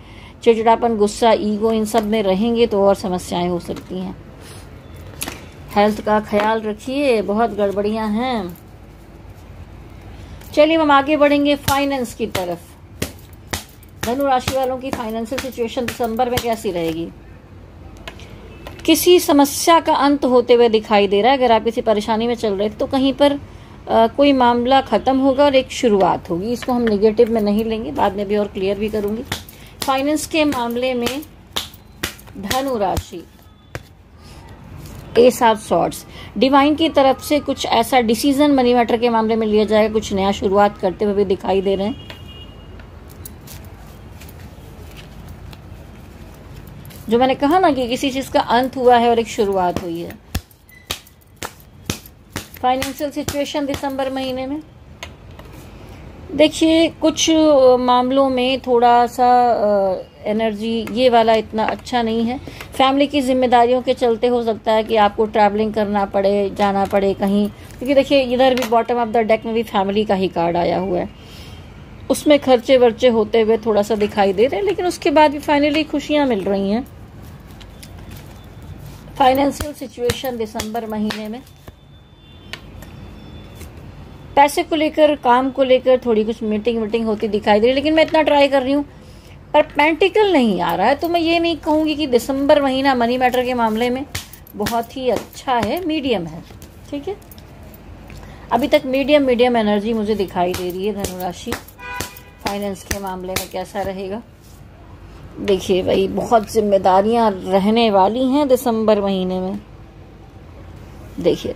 चिड़चिड़ापन, गुस्सा, ईगो, इन सब में रहेंगे तो और समस्याएं हो सकती हैं। हेल्थ का ख्याल रखिए, बहुत गड़बड़ियां हैं। चलिए हम आगे बढ़ेंगे फाइनेंस की तरफ। धनु राशि वालों की फाइनेंशियल सिचुएशन दिसंबर में कैसी रहेगी? किसी समस्या का अंत होते हुए दिखाई दे रहा है। अगर आप किसी परेशानी में चल रहे थे तो कहीं पर कोई मामला खत्म होगा और एक शुरुआत होगी। इसको हम नेगेटिव में नहीं लेंगे, बाद में भी और क्लियर भी करूंगी। फाइनेंस के मामले में धनु राशि, एस ऑफ सॉर्ड्स, डिवाइन की तरफ से कुछ ऐसा डिसीजन मनी मैटर के मामले में लिया जाएगा, कुछ नया शुरुआत करते हुए भी दिखाई दे रहे हैं। जो मैंने कहा ना कि किसी चीज का अंत हुआ है और एक शुरुआत हुई है। फाइनेंशियल सिचुएशन दिसंबर महीने में देखिए, कुछ मामलों में थोड़ा सा एनर्जी ये वाला इतना अच्छा नहीं है। फैमिली की जिम्मेदारियों के चलते हो सकता है कि आपको ट्रैवलिंग करना पड़े, जाना पड़े कहीं, क्योंकि देखिए इधर भी बॉटम ऑफ द डेक में भी फैमिली का ही कार्ड आया हुआ है। उसमें खर्चे वर्चे होते हुए थोड़ा सा दिखाई दे रहे हैं, लेकिन उसके बाद भी फाइनली खुशियां मिल रही हैं। फाइनेंशियल सिचुएशन दिसंबर महीने में पैसे को लेकर, काम को लेकर थोड़ी कुछ मीटिंग होती दिखाई दे रही है, लेकिन मैं इतना ट्राई कर रही हूँ पर पेंटिकल नहीं आ रहा है। तो मैं ये नहीं कहूँगी कि दिसंबर महीना मनी मैटर के मामले में बहुत ही अच्छा है, मीडियम है। ठीक है, अभी तक मीडियम एनर्जी मुझे दिखाई दे रही है। धनुराशि फाइनेंस के मामले में कैसा रहेगा? देखिए भाई, बहुत जिम्मेदारियां रहने वाली हैं दिसंबर महीने में। देखिए,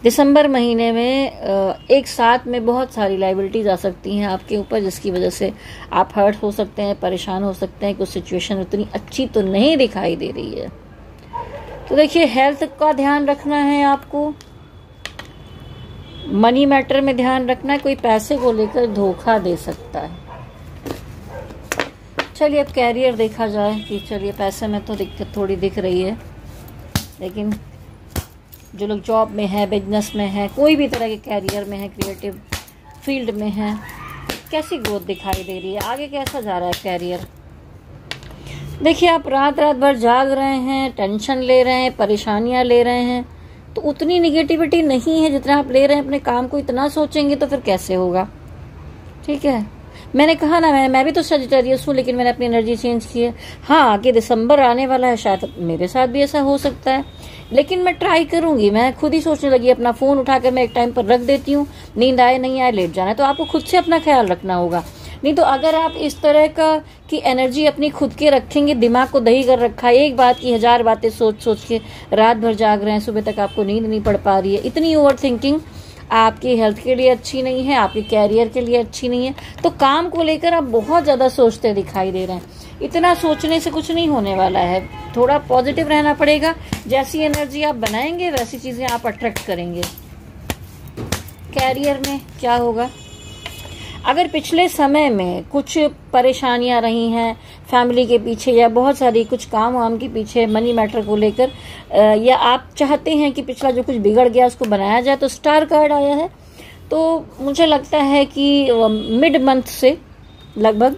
दिसंबर महीने में एक साथ में बहुत सारी लाइबिलिटीज आ सकती हैं आपके ऊपर, जिसकी वजह से आप हर्ट हो सकते हैं, परेशान हो सकते हैं। कुछ सिचुएशन उतनी अच्छी तो नहीं दिखाई दे रही है। तो देखिए, हेल्थ का ध्यान रखना है आपको, मनी मैटर में ध्यान रखना है, कोई पैसे को लेकर धोखा दे सकता है। चलिए अब कैरियर देखा जाए कि चलिए पैसे में तो दिक्कत थोड़ी दिख रही है, लेकिन जो लोग जॉब में है, बिजनेस में है, कोई भी तरह के कैरियर में है, क्रिएटिव फील्ड में है, कैसी ग्रोथ दिखाई दे रही है? आगे कैसा जा रहा है कैरियर? देखिए, आप रात भर जाग रहे हैं, टेंशन ले रहे हैं, परेशानियां ले रहे हैं, तो उतनी निगेटिविटी नहीं है जितना आप ले रहे हैं अपने काम को। इतना सोचेंगे तो फिर कैसे होगा? ठीक है, मैंने कहा ना, मैं भी तो सजिटेरियस हूँ, लेकिन मैंने अपनी एनर्जी चेंज की है। हाँ, आगे दिसंबर आने वाला है, शायद मेरे साथ भी ऐसा हो सकता है, लेकिन मैं ट्राई करूंगी। मैं खुद ही सोचने लगी, अपना फोन उठाकर मैं एक टाइम पर रख देती हूँ, नींद आए नहीं आए लेट जाना है। तो आपको खुद से अपना ख्याल रखना होगा, नहीं तो अगर आप इस तरह का की एनर्जी अपनी खुद के रखेंगे, दिमाग को दही कर रखा है, एक बात की 1000 बातें सोच के रात भर जाग रहे हैं, सुबह तक आपको नींद नहीं पड़ पा रही है, इतनी ओवर थिंकिंग आपकी हेल्थ के लिए अच्छी नहीं है, आपके कैरियर के लिए अच्छी नहीं है। तो काम को लेकर आप बहुत ज्यादा सोचते दिखाई दे रहे हैं। इतना सोचने से कुछ नहीं होने वाला है, थोड़ा पॉजिटिव रहना पड़ेगा। जैसी एनर्जी आप बनाएंगे वैसी चीजें आप अट्रैक्ट करेंगे। कैरियर में क्या होगा? अगर पिछले समय में कुछ परेशानियां रही हैं फैमिली के पीछे, या बहुत सारी कुछ काम वाम के पीछे मनी मैटर को लेकर, या आप चाहते हैं कि पिछला जो कुछ बिगड़ गया उसको बनाया जाए, तो स्टार कार्ड आया है। तो मुझे लगता है कि मिड मंथ से लगभग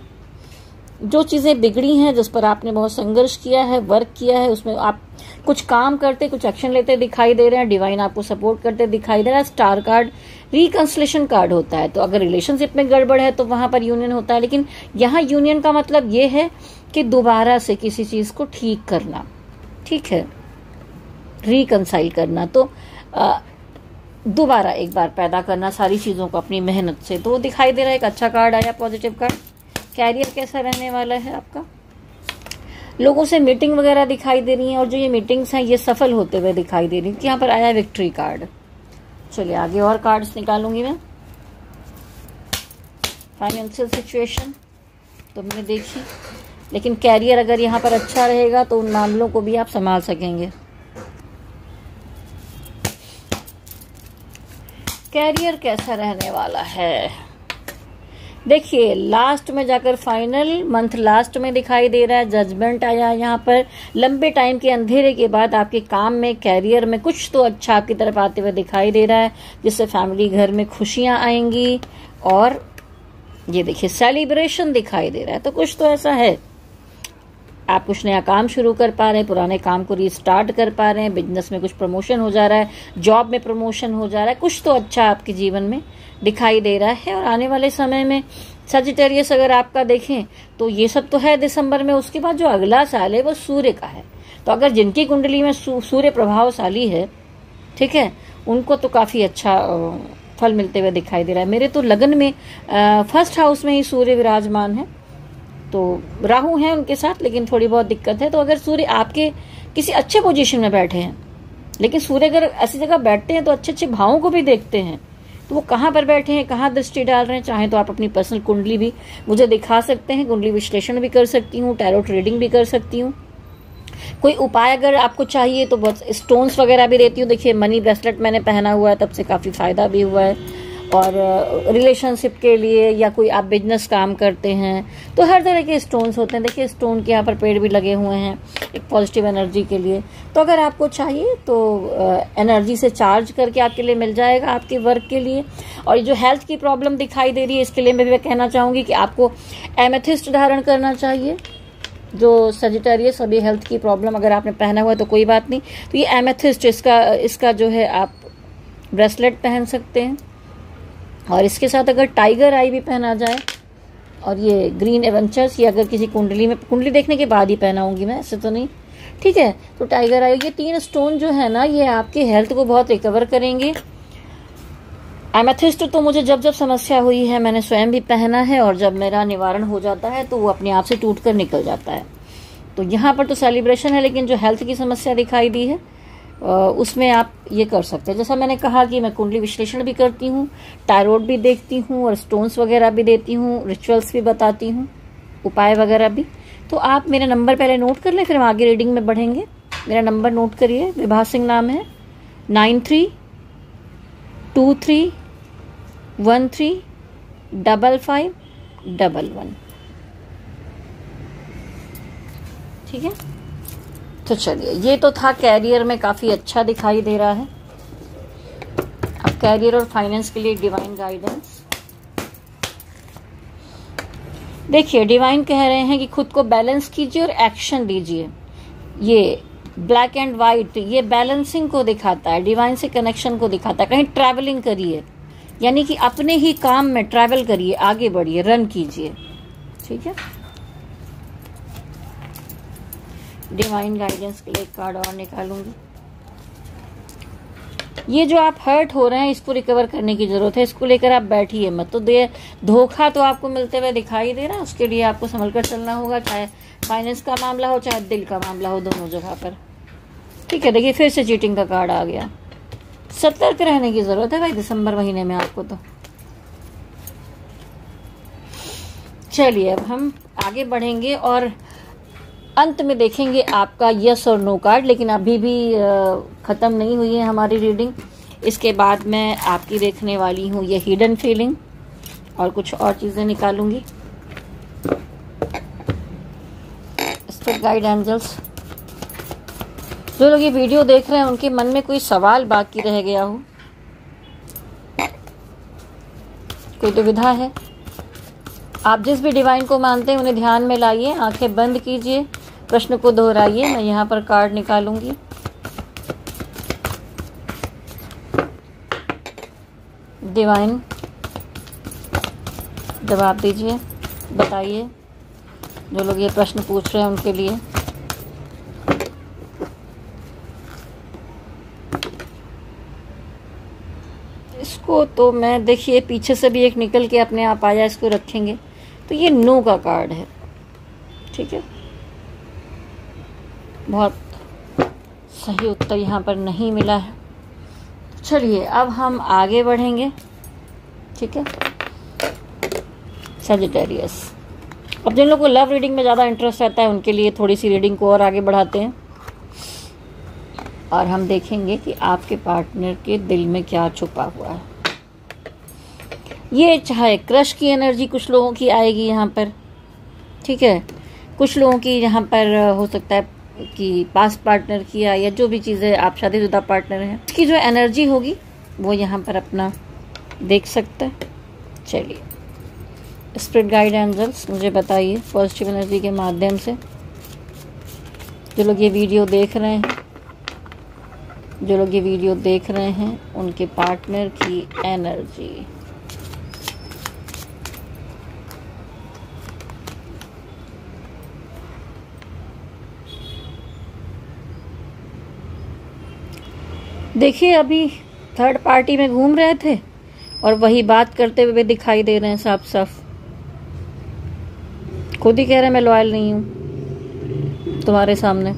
जो चीजें बिगड़ी हैं, जिस पर आपने बहुत संघर्ष किया है, वर्क किया है, उसमें आप कुछ काम करते, कुछ एक्शन लेते दिखाई दे रहे हैं, डिवाइन आपको सपोर्ट करते दिखाई दे रहा है। स्टार कार्ड रिकंसिलेशन कार्ड होता है, तो अगर रिलेशनशिप में गड़बड़ है तो वहां पर यूनियन होता है, लेकिन यहाँ यूनियन का मतलब ये है कि दोबारा से किसी चीज को ठीक करना, ठीक है, रिकंसाइल करना, तो दोबारा एक बार पैदा करना सारी चीजों को अपनी मेहनत से। तो दिखाई दे रहा है, एक अच्छा कार्ड आया, पॉजिटिव कार्ड। कैरियर कैसा रहने वाला है आपका? लोगों से मीटिंग वगैरह दिखाई दे रही है, और जो ये मीटिंग्स हैं ये सफल होते हुए दिखाई दे रही है। यहाँ पर आया विक्ट्री कार्ड। चलिए आगे और कार्ड्स निकालूंगी मैं। फाइनेंशियल सिचुएशन तो हमने देखी, लेकिन कैरियर अगर यहाँ पर अच्छा रहेगा तो उन मामलों को भी आप संभाल सकेंगे। कैरियर कैसा रहने वाला है, देखिए लास्ट में जाकर फाइनल मंथ लास्ट में दिखाई दे रहा है, जजमेंट आया है यहाँ पर। लंबे टाइम के अंधेरे के बाद आपके काम में, कैरियर में कुछ तो अच्छा आपकी तरफ आते हुए दिखाई दे रहा है, जिससे फैमिली घर में खुशियां आएंगी। और ये देखिए सेलिब्रेशन दिखाई दे रहा है, तो कुछ तो ऐसा है। आप कुछ नया काम शुरू कर पा रहे हैं, पुराने काम को रीस्टार्ट कर पा रहे हैं, बिजनेस में कुछ प्रमोशन हो जा रहा है, जॉब में प्रमोशन हो जा रहा है, कुछ तो अच्छा आपके जीवन में दिखाई दे रहा है। और आने वाले समय में सजिटेरियस अगर आपका देखें तो ये सब तो है दिसंबर में, उसके बाद जो अगला साल है वो सूर्य का है। तो अगर जिनकी कुंडली में सूर्य प्रभावशाली है, ठीक है, उनको तो काफी अच्छा फल मिलते हुए दिखाई दे रहा है। मेरे तो लगन में फर्स्ट हाउस में ही सूर्य विराजमान है, तो राहु है उनके साथ, लेकिन थोड़ी बहुत दिक्कत है। तो अगर सूर्य आपके किसी अच्छे पोजीशन में बैठे हैं, लेकिन सूर्य अगर ऐसी जगह बैठते हैं तो अच्छे अच्छे भावों को भी देखते हैं, तो वो कहाँ पर बैठे हैं, कहाँ दृष्टि डाल रहे हैं। चाहे तो आप अपनी पर्सनल कुंडली भी मुझे दिखा सकते हैं, कुंडली विश्लेषण भी कर सकती हूँ, टैरो रीडिंग भी कर सकती हूँ। कोई उपाय अगर आपको चाहिए तो बहुत स्टोन्स वगैरह भी देती हूँ। देखिए मनी ब्रेसलेट मैंने पहना हुआ है, तब से काफी फायदा भी हुआ है। और रिलेशनशिप के लिए या कोई आप बिजनेस काम करते हैं तो हर तरह के स्टोन्स होते हैं। देखिए स्टोन के यहाँ पर पेड़ भी लगे हुए हैं एक पॉजिटिव एनर्जी के लिए। तो अगर आपको चाहिए तो एनर्जी से चार्ज करके आपके लिए मिल जाएगा आपके वर्क के लिए। और ये जो हेल्थ की प्रॉब्लम दिखाई दे रही है, इसके लिए मैं कहना चाहूंगी कि आपको एमेथिस्ट धारण करना चाहिए। जो सजिटेरियस अभी हेल्थ की प्रॉब्लम अगर आपने पहना हुआ है तो कोई बात नहीं, तो ये एमेथिस्ट इसका जो है आप ब्रेसलेट पहन सकते हैं। और इसके साथ अगर टाइगर आई भी पहना जाए, और ये ग्रीन एवेंचर्स, ये अगर किसी कुंडली में, कुंडली देखने के बाद ही पहनाऊंगी मैं, ऐसे तो नहीं, ठीक है। तो टाइगर आई, ये 3 स्टोन जो है ना, ये आपके हेल्थ को बहुत रिकवर करेंगे। एमेथिस्ट तो मुझे जब जब समस्या हुई है मैंने स्वयं भी पहना है, और जब मेरा निवारण हो जाता है तो वो अपने आप से टूट कर निकल जाता है। तो यहाँ पर तो सेलिब्रेशन है, लेकिन जो हेल्थ की समस्या दिखाई दी है उसमें आप ये कर सकते हैं। जैसा मैंने कहा कि मैं कुंडली विश्लेषण भी करती हूँ, टायरोट भी देखती हूँ, और स्टोन्स वगैरह भी देती हूँ, रिचुअल्स भी बताती हूँ, उपाय वगैरह भी। तो आप मेरा नंबर पहले नोट कर लें, फिर हम आगे रीडिंग में बढ़ेंगे। मेरा नंबर नोट करिए, विभा सिंह नाम है, 9323135511। ठीक है, तो चलिए ये तो था कैरियर में काफी अच्छा दिखाई दे रहा है। अब कैरियर और फाइनेंस के लिए डिवाइन गाइडेंस देखिए। डिवाइन कह रहे हैं कि खुद को बैलेंस कीजिए और एक्शन लीजिए। ये ब्लैक एंड व्हाइट ये बैलेंसिंग को दिखाता है, डिवाइन से कनेक्शन को दिखाता है। कहीं ट्रैवलिंग करिए, यानी कि अपने ही काम में ट्रैवल करिए, आगे बढ़िए, रन कीजिए। ठीक है, डिवाइन गाइडेंस के लिए एक कार्ड और निकालूंगी। ये जो आप हर्ट हो रहे हैं, इसको रिकवर करने की जरूरत है, इसको लेकर आप बैठिए मत। तो धोखा तो आपको मिलते हुए दिखाई दे रहा है, उसके लिए आपको संभल कर चलना होगा, चाहे फाइनेंस का मामला हो चाहे दिल का मामला हो, दोनों जगह पर। ठीक है, देखिए फिर से चीटिंग का कार्ड आ गया। सतर्क रहने की जरूरत है भाई दिसंबर महीने में आपको। तो चलिए अब हम आगे बढ़ेंगे और अंत में देखेंगे आपका यस और नो कार्ड। लेकिन अभी भी खत्म नहीं हुई है हमारी रीडिंग। इसके बाद मैं आपकी देखने वाली हूँ ये हिडन फीलिंग, और कुछ और चीजें निकालूंगी। स्पिरिट गाइड एंजल्स, जो लोग ये वीडियो देख रहे हैं उनके मन में कोई सवाल बाकी रह गया हो, कोई दुविधा है, आप जिस भी डिवाइन को मानते हैं उन्हें ध्यान में लाइए, आंखें बंद कीजिए, प्रश्न को दोहराइए। मैं यहाँ पर कार्ड निकालूंगी। डिवाइन जवाब दीजिए, बताइए जो लोग ये प्रश्न पूछ रहे हैं उनके लिए। इसको तो मैं देखिए पीछे से भी एक निकल के अपने आप आया, इसको रखेंगे। तो ये नो का कार्ड है। ठीक है, बहुत सही उत्तर यहाँ पर नहीं मिला है। चलिए अब हम आगे बढ़ेंगे, ठीक है। सजिटेरियस, अब जिन लोगों को लव रीडिंग में ज़्यादा इंटरेस्ट रहता है उनके लिए थोड़ी सी रीडिंग को और आगे बढ़ाते हैं और हम देखेंगे कि आपके पार्टनर के दिल में क्या छुपा हुआ है। ये चाहे क्रश की एनर्जी कुछ लोगों की आएगी यहाँ पर, ठीक है। कुछ लोगों की यहाँ पर हो सकता है कि पास्ट पार्टनर किया या जो भी चीज़ें, आप शादीशुदा पार्टनर हैं, इसकी जो एनर्जी होगी वो यहाँ पर अपना देख सकते हैं। चलिए, स्पिरिट गाइड एंजल्स मुझे बताइए पॉजिटिव एनर्जी के माध्यम से, जो लोग ये वीडियो देख रहे हैं, उनके पार्टनर की एनर्जी। देखिए, अभी थर्ड पार्टी में घूम रहे थे और वही बात करते हुए दिखाई दे रहे हैं साफ साफ। खुद ही कह रहे हैं मैं लॉयल नहीं हूं तुम्हारे सामने।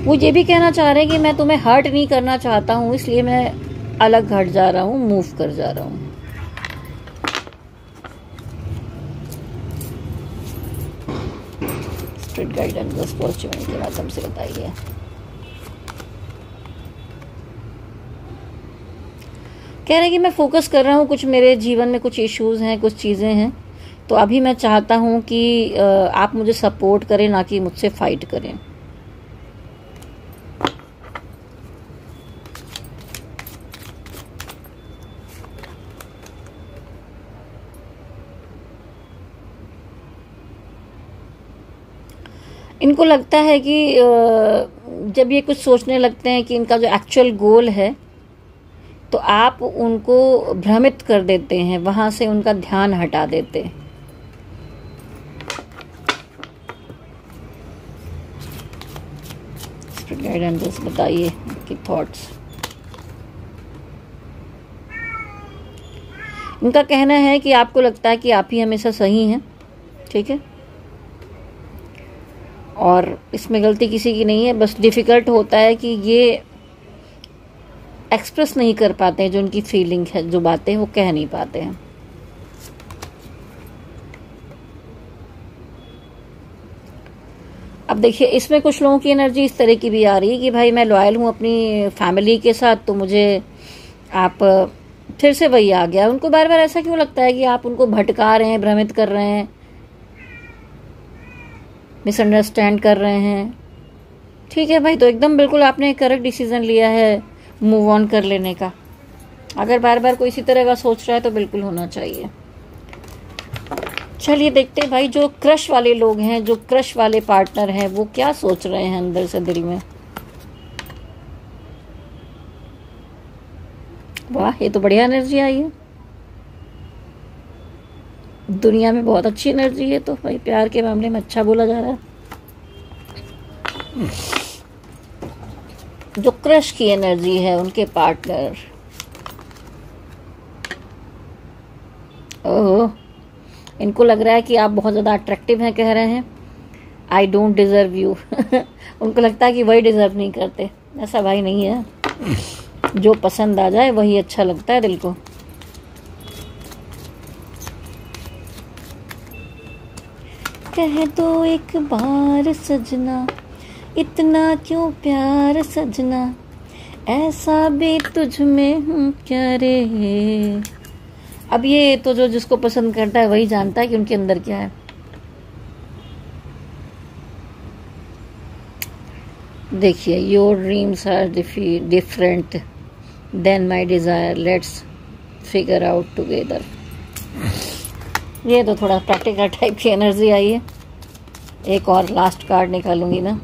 वो ये भी कहना चाह रहे हैं कि मैं तुम्हें हर्ट नहीं करना चाहता हूं, इसलिए मैं अलग हट जा रहा हूं, मूव कर जा रहा हूं। स्पिरिट गाइडेंस पॉजिटिव के माध्यम से बताइए। कह रहे हैं कि मैं फोकस कर रहा हूँ, कुछ मेरे जीवन में कुछ इश्यूज हैं, कुछ चीज़ें हैं, तो अभी मैं चाहता हूँ कि आप मुझे सपोर्ट करें, ना कि मुझसे फाइट करें। इनको लगता है कि जब ये कुछ सोचने लगते हैं कि इनका जो एक्चुअल गोल है, तो आप उनको भ्रमित कर देते हैं, वहां से उनका ध्यान हटा देते हैं। स्पिरिट गाइडेंस बताइए कि थॉट्स। इनका कहना है कि आपको लगता है कि आप ही हमेशा सही हैं, ठीक है, और इसमें गलती किसी की नहीं है, बस डिफिकल्ट होता है कि ये एक्सप्रेस नहीं कर पाते हैं, जो उनकी फीलिंग है, जो बातें वो कह नहीं पाते हैं। अब देखिए, इसमें कुछ लोगों की एनर्जी इस तरह की भी आ रही है कि भाई मैं लॉयल हूं अपनी फैमिली के साथ, तो मुझे आप फिर से वही आ गया। उनको बार बार ऐसा क्यों लगता है कि आप उनको भटका रहे हैं, भ्रमित कर रहे हैं, मिसअंडरस्टैंड कर रहे हैं। ठीक है भाई, तो एकदम बिल्कुल आपने करेक्ट डिसीजन लिया है मूव ऑन कर लेने का। अगर बार बार कोई इसी तरह का सोच रहा है तो बिल्कुल होना चाहिए। चलिए देखते हैं भाई, जो क्रश वाले लोग हैं, जो क्रश वाले पार्टनर हैं, वो क्या सोच रहे हैं अंदर से, दिल में। वाह, ये तो बढ़िया एनर्जी आई है। दुनिया में बहुत अच्छी एनर्जी है, तो भाई प्यार के मामले में अच्छा बोला जा रहा है। जो क्रश की एनर्जी है, उनके पार्टनर, ओह, इनको लग रहा है कि आप बहुत ज़्यादा अट्रैक्टिव हैं, कह रहे हैं आई डोंट डिजर्व यू। उनको लगता है कि वही डिजर्व नहीं करते। ऐसा भाई नहीं है, जो पसंद आ जाए वही अच्छा लगता है दिल को। कह दो एक बार सजना, इतना क्यों प्यार सजना, ऐसा भी तुझ में हूँ क्या रे। अब ये तो जो जिसको पसंद करता है वही जानता है कि उनके अंदर क्या है। देखिए, your dreams are different than my desire, let's figure out together. ये तो थोड़ा प्रैक्टिकल टाइप की एनर्जी आई है। एक और लास्ट कार्ड निकालूंगी ना।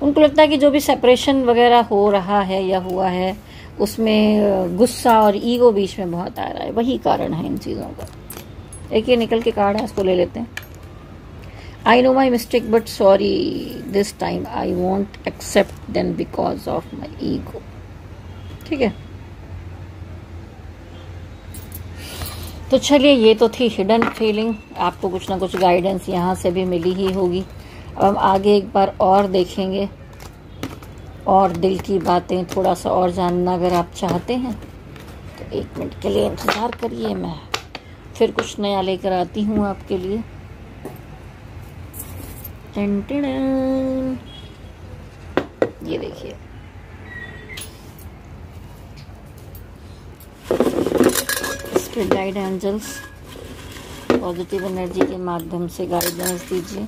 उनको लगता है कि जो भी सेपरेशन वगैरह हो रहा है या हुआ है, उसमें गुस्सा और ईगो बीच में बहुत आ रहा है, वही कारण है इन चीज़ों का। एक ये निकल के कार्ड है, इसको ले लेते हैं। I know my mistake but sorry this time I won't accept then because of my ego. ठीक है, तो चलिए, ये तो थी हिडन फीलिंग। आपको कुछ ना कुछ गाइडेंस यहाँ से भी मिली ही होगी। अब हम आगे एक बार और देखेंगे और दिल की बातें थोड़ा सा और जानना अगर आप चाहते हैं तो 1 मिनट के लिए इंतज़ार करिए, मैं फिर कुछ नया लेकर आती हूँ आपके लिए। टन टन, ये देखिए, spirit guide angels positive energy के माध्यम से गाइडेंस दीजिए।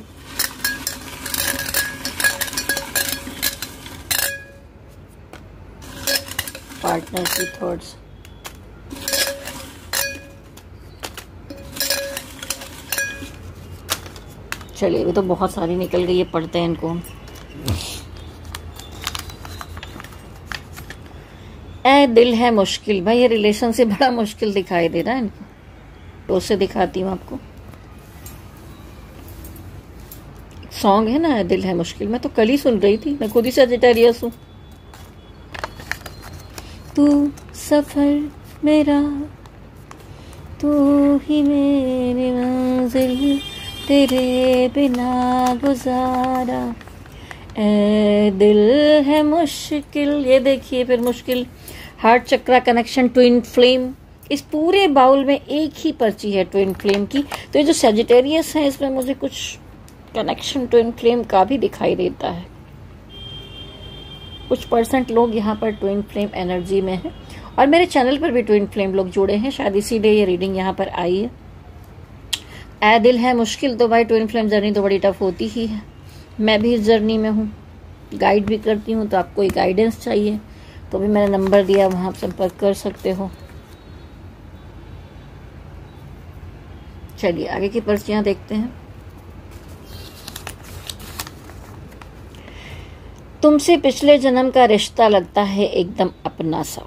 पार्टनर की थॉट्स, चलिए, अभी तो बहुत सारी निकल गई है, पढ़ते हैं इनको। ए दिल है मुश्किल, भाई ये रिलेशन से बड़ा मुश्किल दिखाई दे रहा है इनको, तो उससे दिखाती हूँ आपको। सॉन्ग है ना दिल है मुश्किल, मैं तो कल ही सुन रही थी, मैं खुद ही सजिटेरियस हूँ। तू सफर मेरा, तू ही मेरी मंजिल, तेरे बिना गुजारा, ए दिल है मुश्किल। ये देखिए, फिर मुश्किल, हार्ट चक्रा कनेक्शन, ट्विन फ्लेम। इस पूरे बाउल में एक ही पर्ची है ट्विन फ्लेम की। तो ये जो सजिटेरियस है, इसमें मुझे कुछ कनेक्शन ट्विन फ्लेम का भी दिखाई देता है। कुछ % लोग यहाँ पर ट्विन फ्लेम एनर्जी में है, और मेरे चैनल पर भी ट्विन फ्लेम लोग जुड़े हैं, शायद इसीलिए ये रीडिंग यहाँ पर आई है। ए दिल है मुश्किल, तो भाई ट्विन फ्लेम जर्नी तो बड़ी टफ होती ही है। मैं भी इस जर्नी में हूँ, गाइड भी करती हूँ, तो आपको एक गाइडेंस चाहिए तो भी मैंने नंबर दिया, वहाँ आप संपर्क कर सकते हो। चलिए आगे की पर्चियाँ देखते हैं। तुमसे पिछले जन्म का रिश्ता लगता है एकदम अपना सा।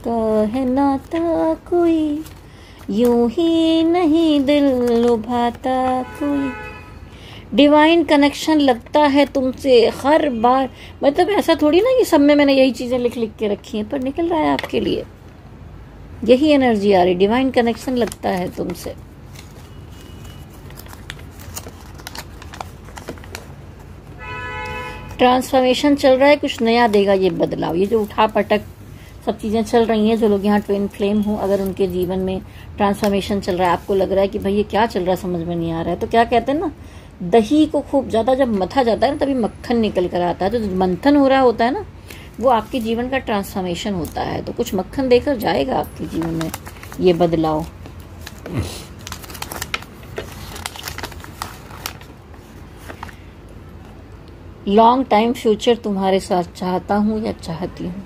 कहे नाता कोई यूं ही नहीं दिल लुभाता कोई। डिवाइन कनेक्शन लगता है तुमसे हर बार, मतलब ऐसा थोड़ी ना कि सब में मैंने यही चीजें लिख लिख के रखी हैं, पर निकल रहा है आपके लिए, यही एनर्जी आ रही। डिवाइन कनेक्शन लगता है तुमसे। ट्रांसफॉर्मेशन चल रहा है, कुछ नया देगा ये बदलाव। ये जो उठा पटक सब चीजें चल रही हैं, जो लोग यहाँ ट्विन फ्लेम हो, अगर उनके जीवन में ट्रांसफॉर्मेशन चल रहा है, आपको लग रहा है कि भाई ये क्या चल रहा है, समझ में नहीं आ रहा है, तो क्या कहते हैं ना, दही को खूब ज्यादा जब मथा जाता है ना, तभी मक्खन निकल कर आता है। तो जो मंथन हो रहा होता है ना, वो आपके जीवन का ट्रांसफॉर्मेशन होता है। तो कुछ मक्खन देकर जाएगा आपके जीवन में ये बदलाव। लॉन्ग टाइम फ्यूचर तुम्हारे साथ चाहता हूँ या चाहती हूँ।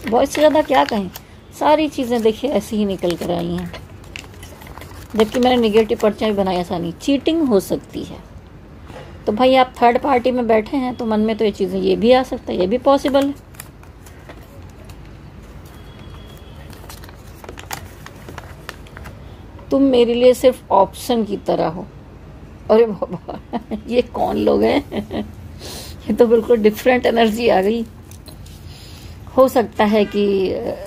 बहुत से ज्यादा क्या कहें, सारी चीजें देखिए ऐसी ही निकल कर आई हैं, जबकि मैंने निगेटिव पर्चियां भी बनाई। ऐसा नहीं, चीटिंग हो सकती है। तो भाई आप थर्ड पार्टी में बैठे हैं, तो मन में तो ये चीजें, ये भी आ सकता है, ये भी पॉसिबल है। तुम मेरे लिए सिर्फ ऑप्शन की तरह हो। अरे बाबा, ये कौन लोग हैं? ये तो बिल्कुल डिफरेंट एनर्जी आ गई। हो सकता है कि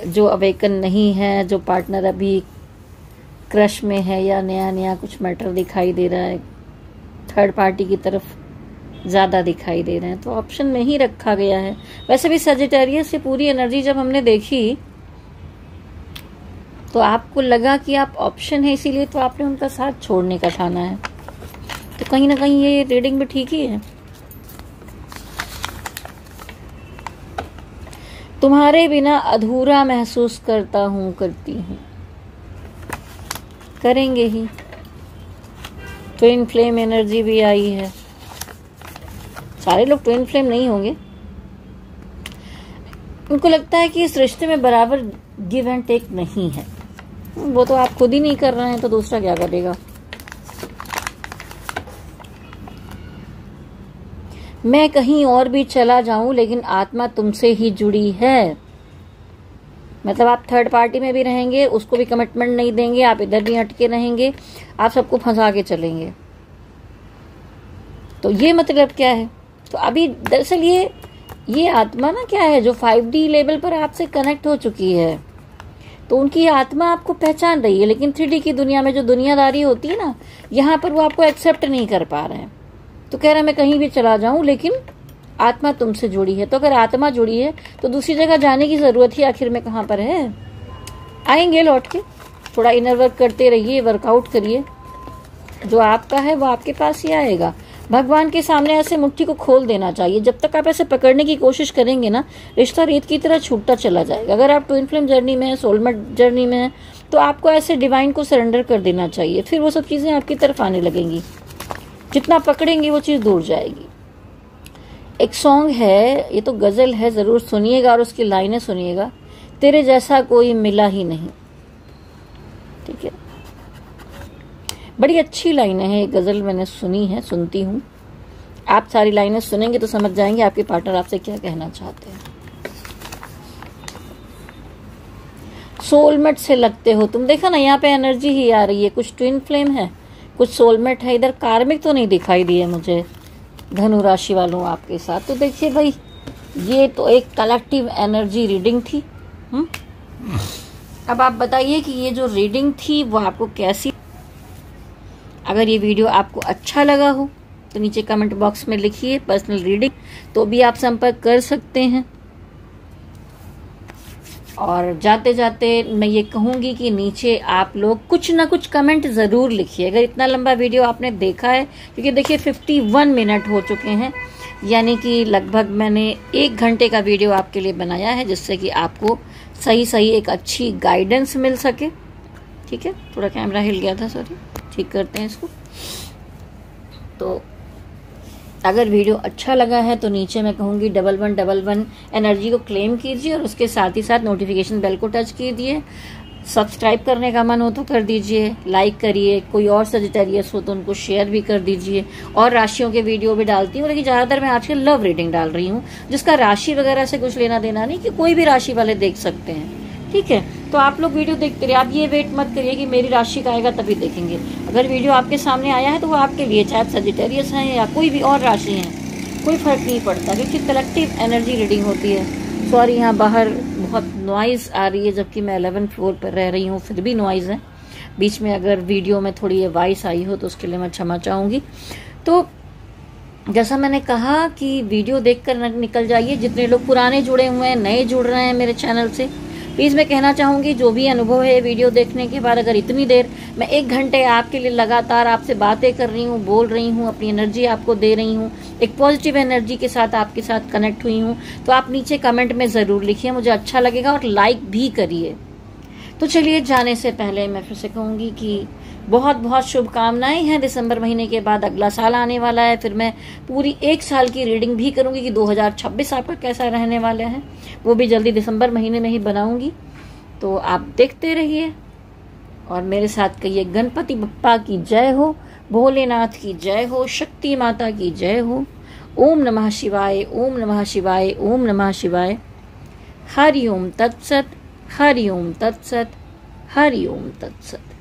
जो अवेकन नहीं है, जो पार्टनर अभी क्रश में है, या नया नया कुछ मैटर दिखाई दे रहा है, थर्ड पार्टी की तरफ ज्यादा दिखाई दे रहे हैं, तो ऑप्शन में ही रखा गया है। वैसे भी सजिटेरियस से पूरी एनर्जी जब हमने देखी, तो आपको लगा कि आप ऑप्शन है, इसीलिए तो आपने उनका साथ छोड़ने का ठाना है। तो कहीं ना कहीं ये रीडिंग भी ठीक ही है। तुम्हारे बिना अधूरा महसूस करता हूं, करती हूं, करेंगे ही। ट्विन फ्लेम एनर्जी भी आई है। सारे लोग ट्विन फ्लेम नहीं होंगे। उनको लगता है कि इस रिश्ते में बराबर गिव एंड टेक नहीं है। वो तो आप खुद ही नहीं कर रहे हैं, तो दूसरा क्या करेगा। मैं कहीं और भी चला जाऊं, लेकिन आत्मा तुमसे ही जुड़ी है। मतलब आप थर्ड पार्टी में भी रहेंगे, उसको भी कमिटमेंट नहीं देंगे, आप इधर भी हटके रहेंगे, आप सबको फंसा के चलेंगे। तो ये मतलब क्या है? तो अभी दरअसल ये ये आत्मा ना क्या है, जो 5D लेवल पर आपसे कनेक्ट हो चुकी है, तो उनकी आत्मा आपको पहचान रही है, लेकिन 3D की दुनिया में जो दुनियादारी होती है ना, यहाँ पर वो आपको एक्सेप्ट नहीं कर पा रहे हैं। तो कह रहा है मैं कहीं भी चला जाऊं, लेकिन आत्मा तुमसे जुड़ी है। तो अगर आत्मा जुड़ी है तो दूसरी जगह जाने की जरूरत ही आखिर में कहाँ पर है। आएंगे लौट के, थोड़ा इनर वर्क करते रहिए, वर्कआउट करिए, जो आपका है वो आपके पास ही आएगा। भगवान के सामने ऐसे मुट्ठी को खोल देना चाहिए। जब तक आप ऐसे पकड़ने की कोशिश करेंगे ना, रिश्ता रेत की तरह छूटता चला जाएगा। अगर आप ट्विन फ्लेम जर्नी में है, सोलमेट जर्नी में है, तो आपको ऐसे डिवाइन को सरेंडर कर देना चाहिए, फिर वो सब चीजें आपकी तरफ आने लगेंगी। जितना पकड़ेंगे वो चीज दूर जाएगी। एक सॉन्ग है, ये तो गजल है, जरूर सुनिएगा और उसकी लाइनें सुनिएगा। तेरे जैसा कोई मिला ही नहीं, ठीक है, बड़ी अच्छी लाइनें हैं। ये गजल मैंने सुनी है, सुनती हूँ। आप सारी लाइनें सुनेंगे तो समझ जाएंगे आपके पार्टनर आपसे क्या कहना चाहते हैं। सोलमेट से लगते हो तुम, देखा ना यहाँ पे एनर्जी ही आ रही है। कुछ ट्विन फ्लेम है, कुछ सोलमेट है। इधर कार्मिक तो नहीं दिखाई दिए मुझे धनु राशि वालों आपके साथ। तो देखिए भाई, ये तो एक कलेक्टिव एनर्जी रीडिंग थी। अब आप बताइए कि ये जो रीडिंग थी वो आपको कैसी। अगर ये वीडियो आपको अच्छा लगा हो तो नीचे कमेंट बॉक्स में लिखिए पर्सनल रीडिंग, तो भी आप संपर्क कर सकते हैं। और जाते जाते मैं ये कहूंगी कि नीचे आप लोग कुछ ना कुछ कमेंट जरूर लिखिए। अगर इतना लंबा वीडियो आपने देखा है, क्योंकि देखिए 51 मिनट हो चुके हैं, यानी कि लगभग मैंने 1 घंटे का वीडियो आपके लिए बनाया है, जिससे कि आपको सही सही एक अच्छी गाइडेंस मिल सके। ठीक है, थोड़ा कैमरा हिल गया था, सॉरी, ठीक करते हैं इसको। तो अगर वीडियो अच्छा लगा है तो नीचे मैं कहूँगी 1111 एनर्जी को क्लेम कीजिए और उसके साथ ही साथ नोटिफिकेशन बेल को टच कीजिए। सब्सक्राइब करने का मन हो तो कर दीजिए, लाइक करिए। कोई और सजिटेरियस हो तो उनको शेयर भी कर दीजिए। और राशियों के वीडियो भी डालती हूँ, लेकिन ज़्यादातर मैं आजकल लव रीडिंग डाल रही हूँ, जिसका राशि वगैरह से कुछ लेना देना नहीं, कि कोई भी राशि वाले देख सकते हैं। ठीक है, तो आप लोग वीडियो देखते रहिए। आप ये वेट मत करिए कि मेरी राशि का आएगा तभी देखेंगे। अगर वीडियो आपके सामने आया है तो वो आपके लिए, चाहे सजिटेरियस हैं या कोई भी और राशि है, कोई फर्क नहीं पड़ता, क्योंकि कलेक्टिव एनर्जी रीडिंग होती है। सॉरी, यहाँ बाहर बहुत नॉइज आ रही है, जबकि मैं 11th फ्लोर पर रह रही हूँ, फिर भी नॉइज है। बीच में अगर वीडियो में थोड़ी ये वॉइस आई हो तो उसके लिए मैं क्षमा चाहूंगी। तो जैसा मैंने कहा कि वीडियो देखकर निकल जाइए। जितने लोग पुराने जुड़े हुए हैं, नए जुड़ रहे हैं मेरे चैनल से, प्लीज़ मैं कहना चाहूँगी, जो भी अनुभव है वीडियो देखने के बाद, अगर इतनी देर मैं 1 घंटे आपके लिए लगातार आपसे बातें कर रही हूँ, बोल रही हूँ, अपनी एनर्जी आपको दे रही हूँ, एक पॉजिटिव एनर्जी के साथ आपके साथ कनेक्ट हुई हूँ, तो आप नीचे कमेंट में ज़रूर लिखिए, मुझे अच्छा लगेगा, और लाइक भी करिए। तो चलिए, जाने से पहले मैं फिर से कहूँगी कि बहुत बहुत शुभकामनाएं हैं। दिसंबर महीने के बाद अगला साल आने वाला है, फिर मैं पूरी 1 साल की रीडिंग भी करूंगी कि 2026 आपका कैसा रहने वाला है, वो भी जल्दी दिसंबर महीने में ही बनाऊंगी। तो आप देखते रहिए और मेरे साथ कहिए, गणपति बप्पा की जय हो, भोलेनाथ की जय हो, शक्ति माता की जय हो। ओम नमः शिवाय, ओम नमः शिवाय, ओम नमः शिवाय। हरि ओम तत्सत, हरि ओम तत्सत, हरि ओम तत्सत।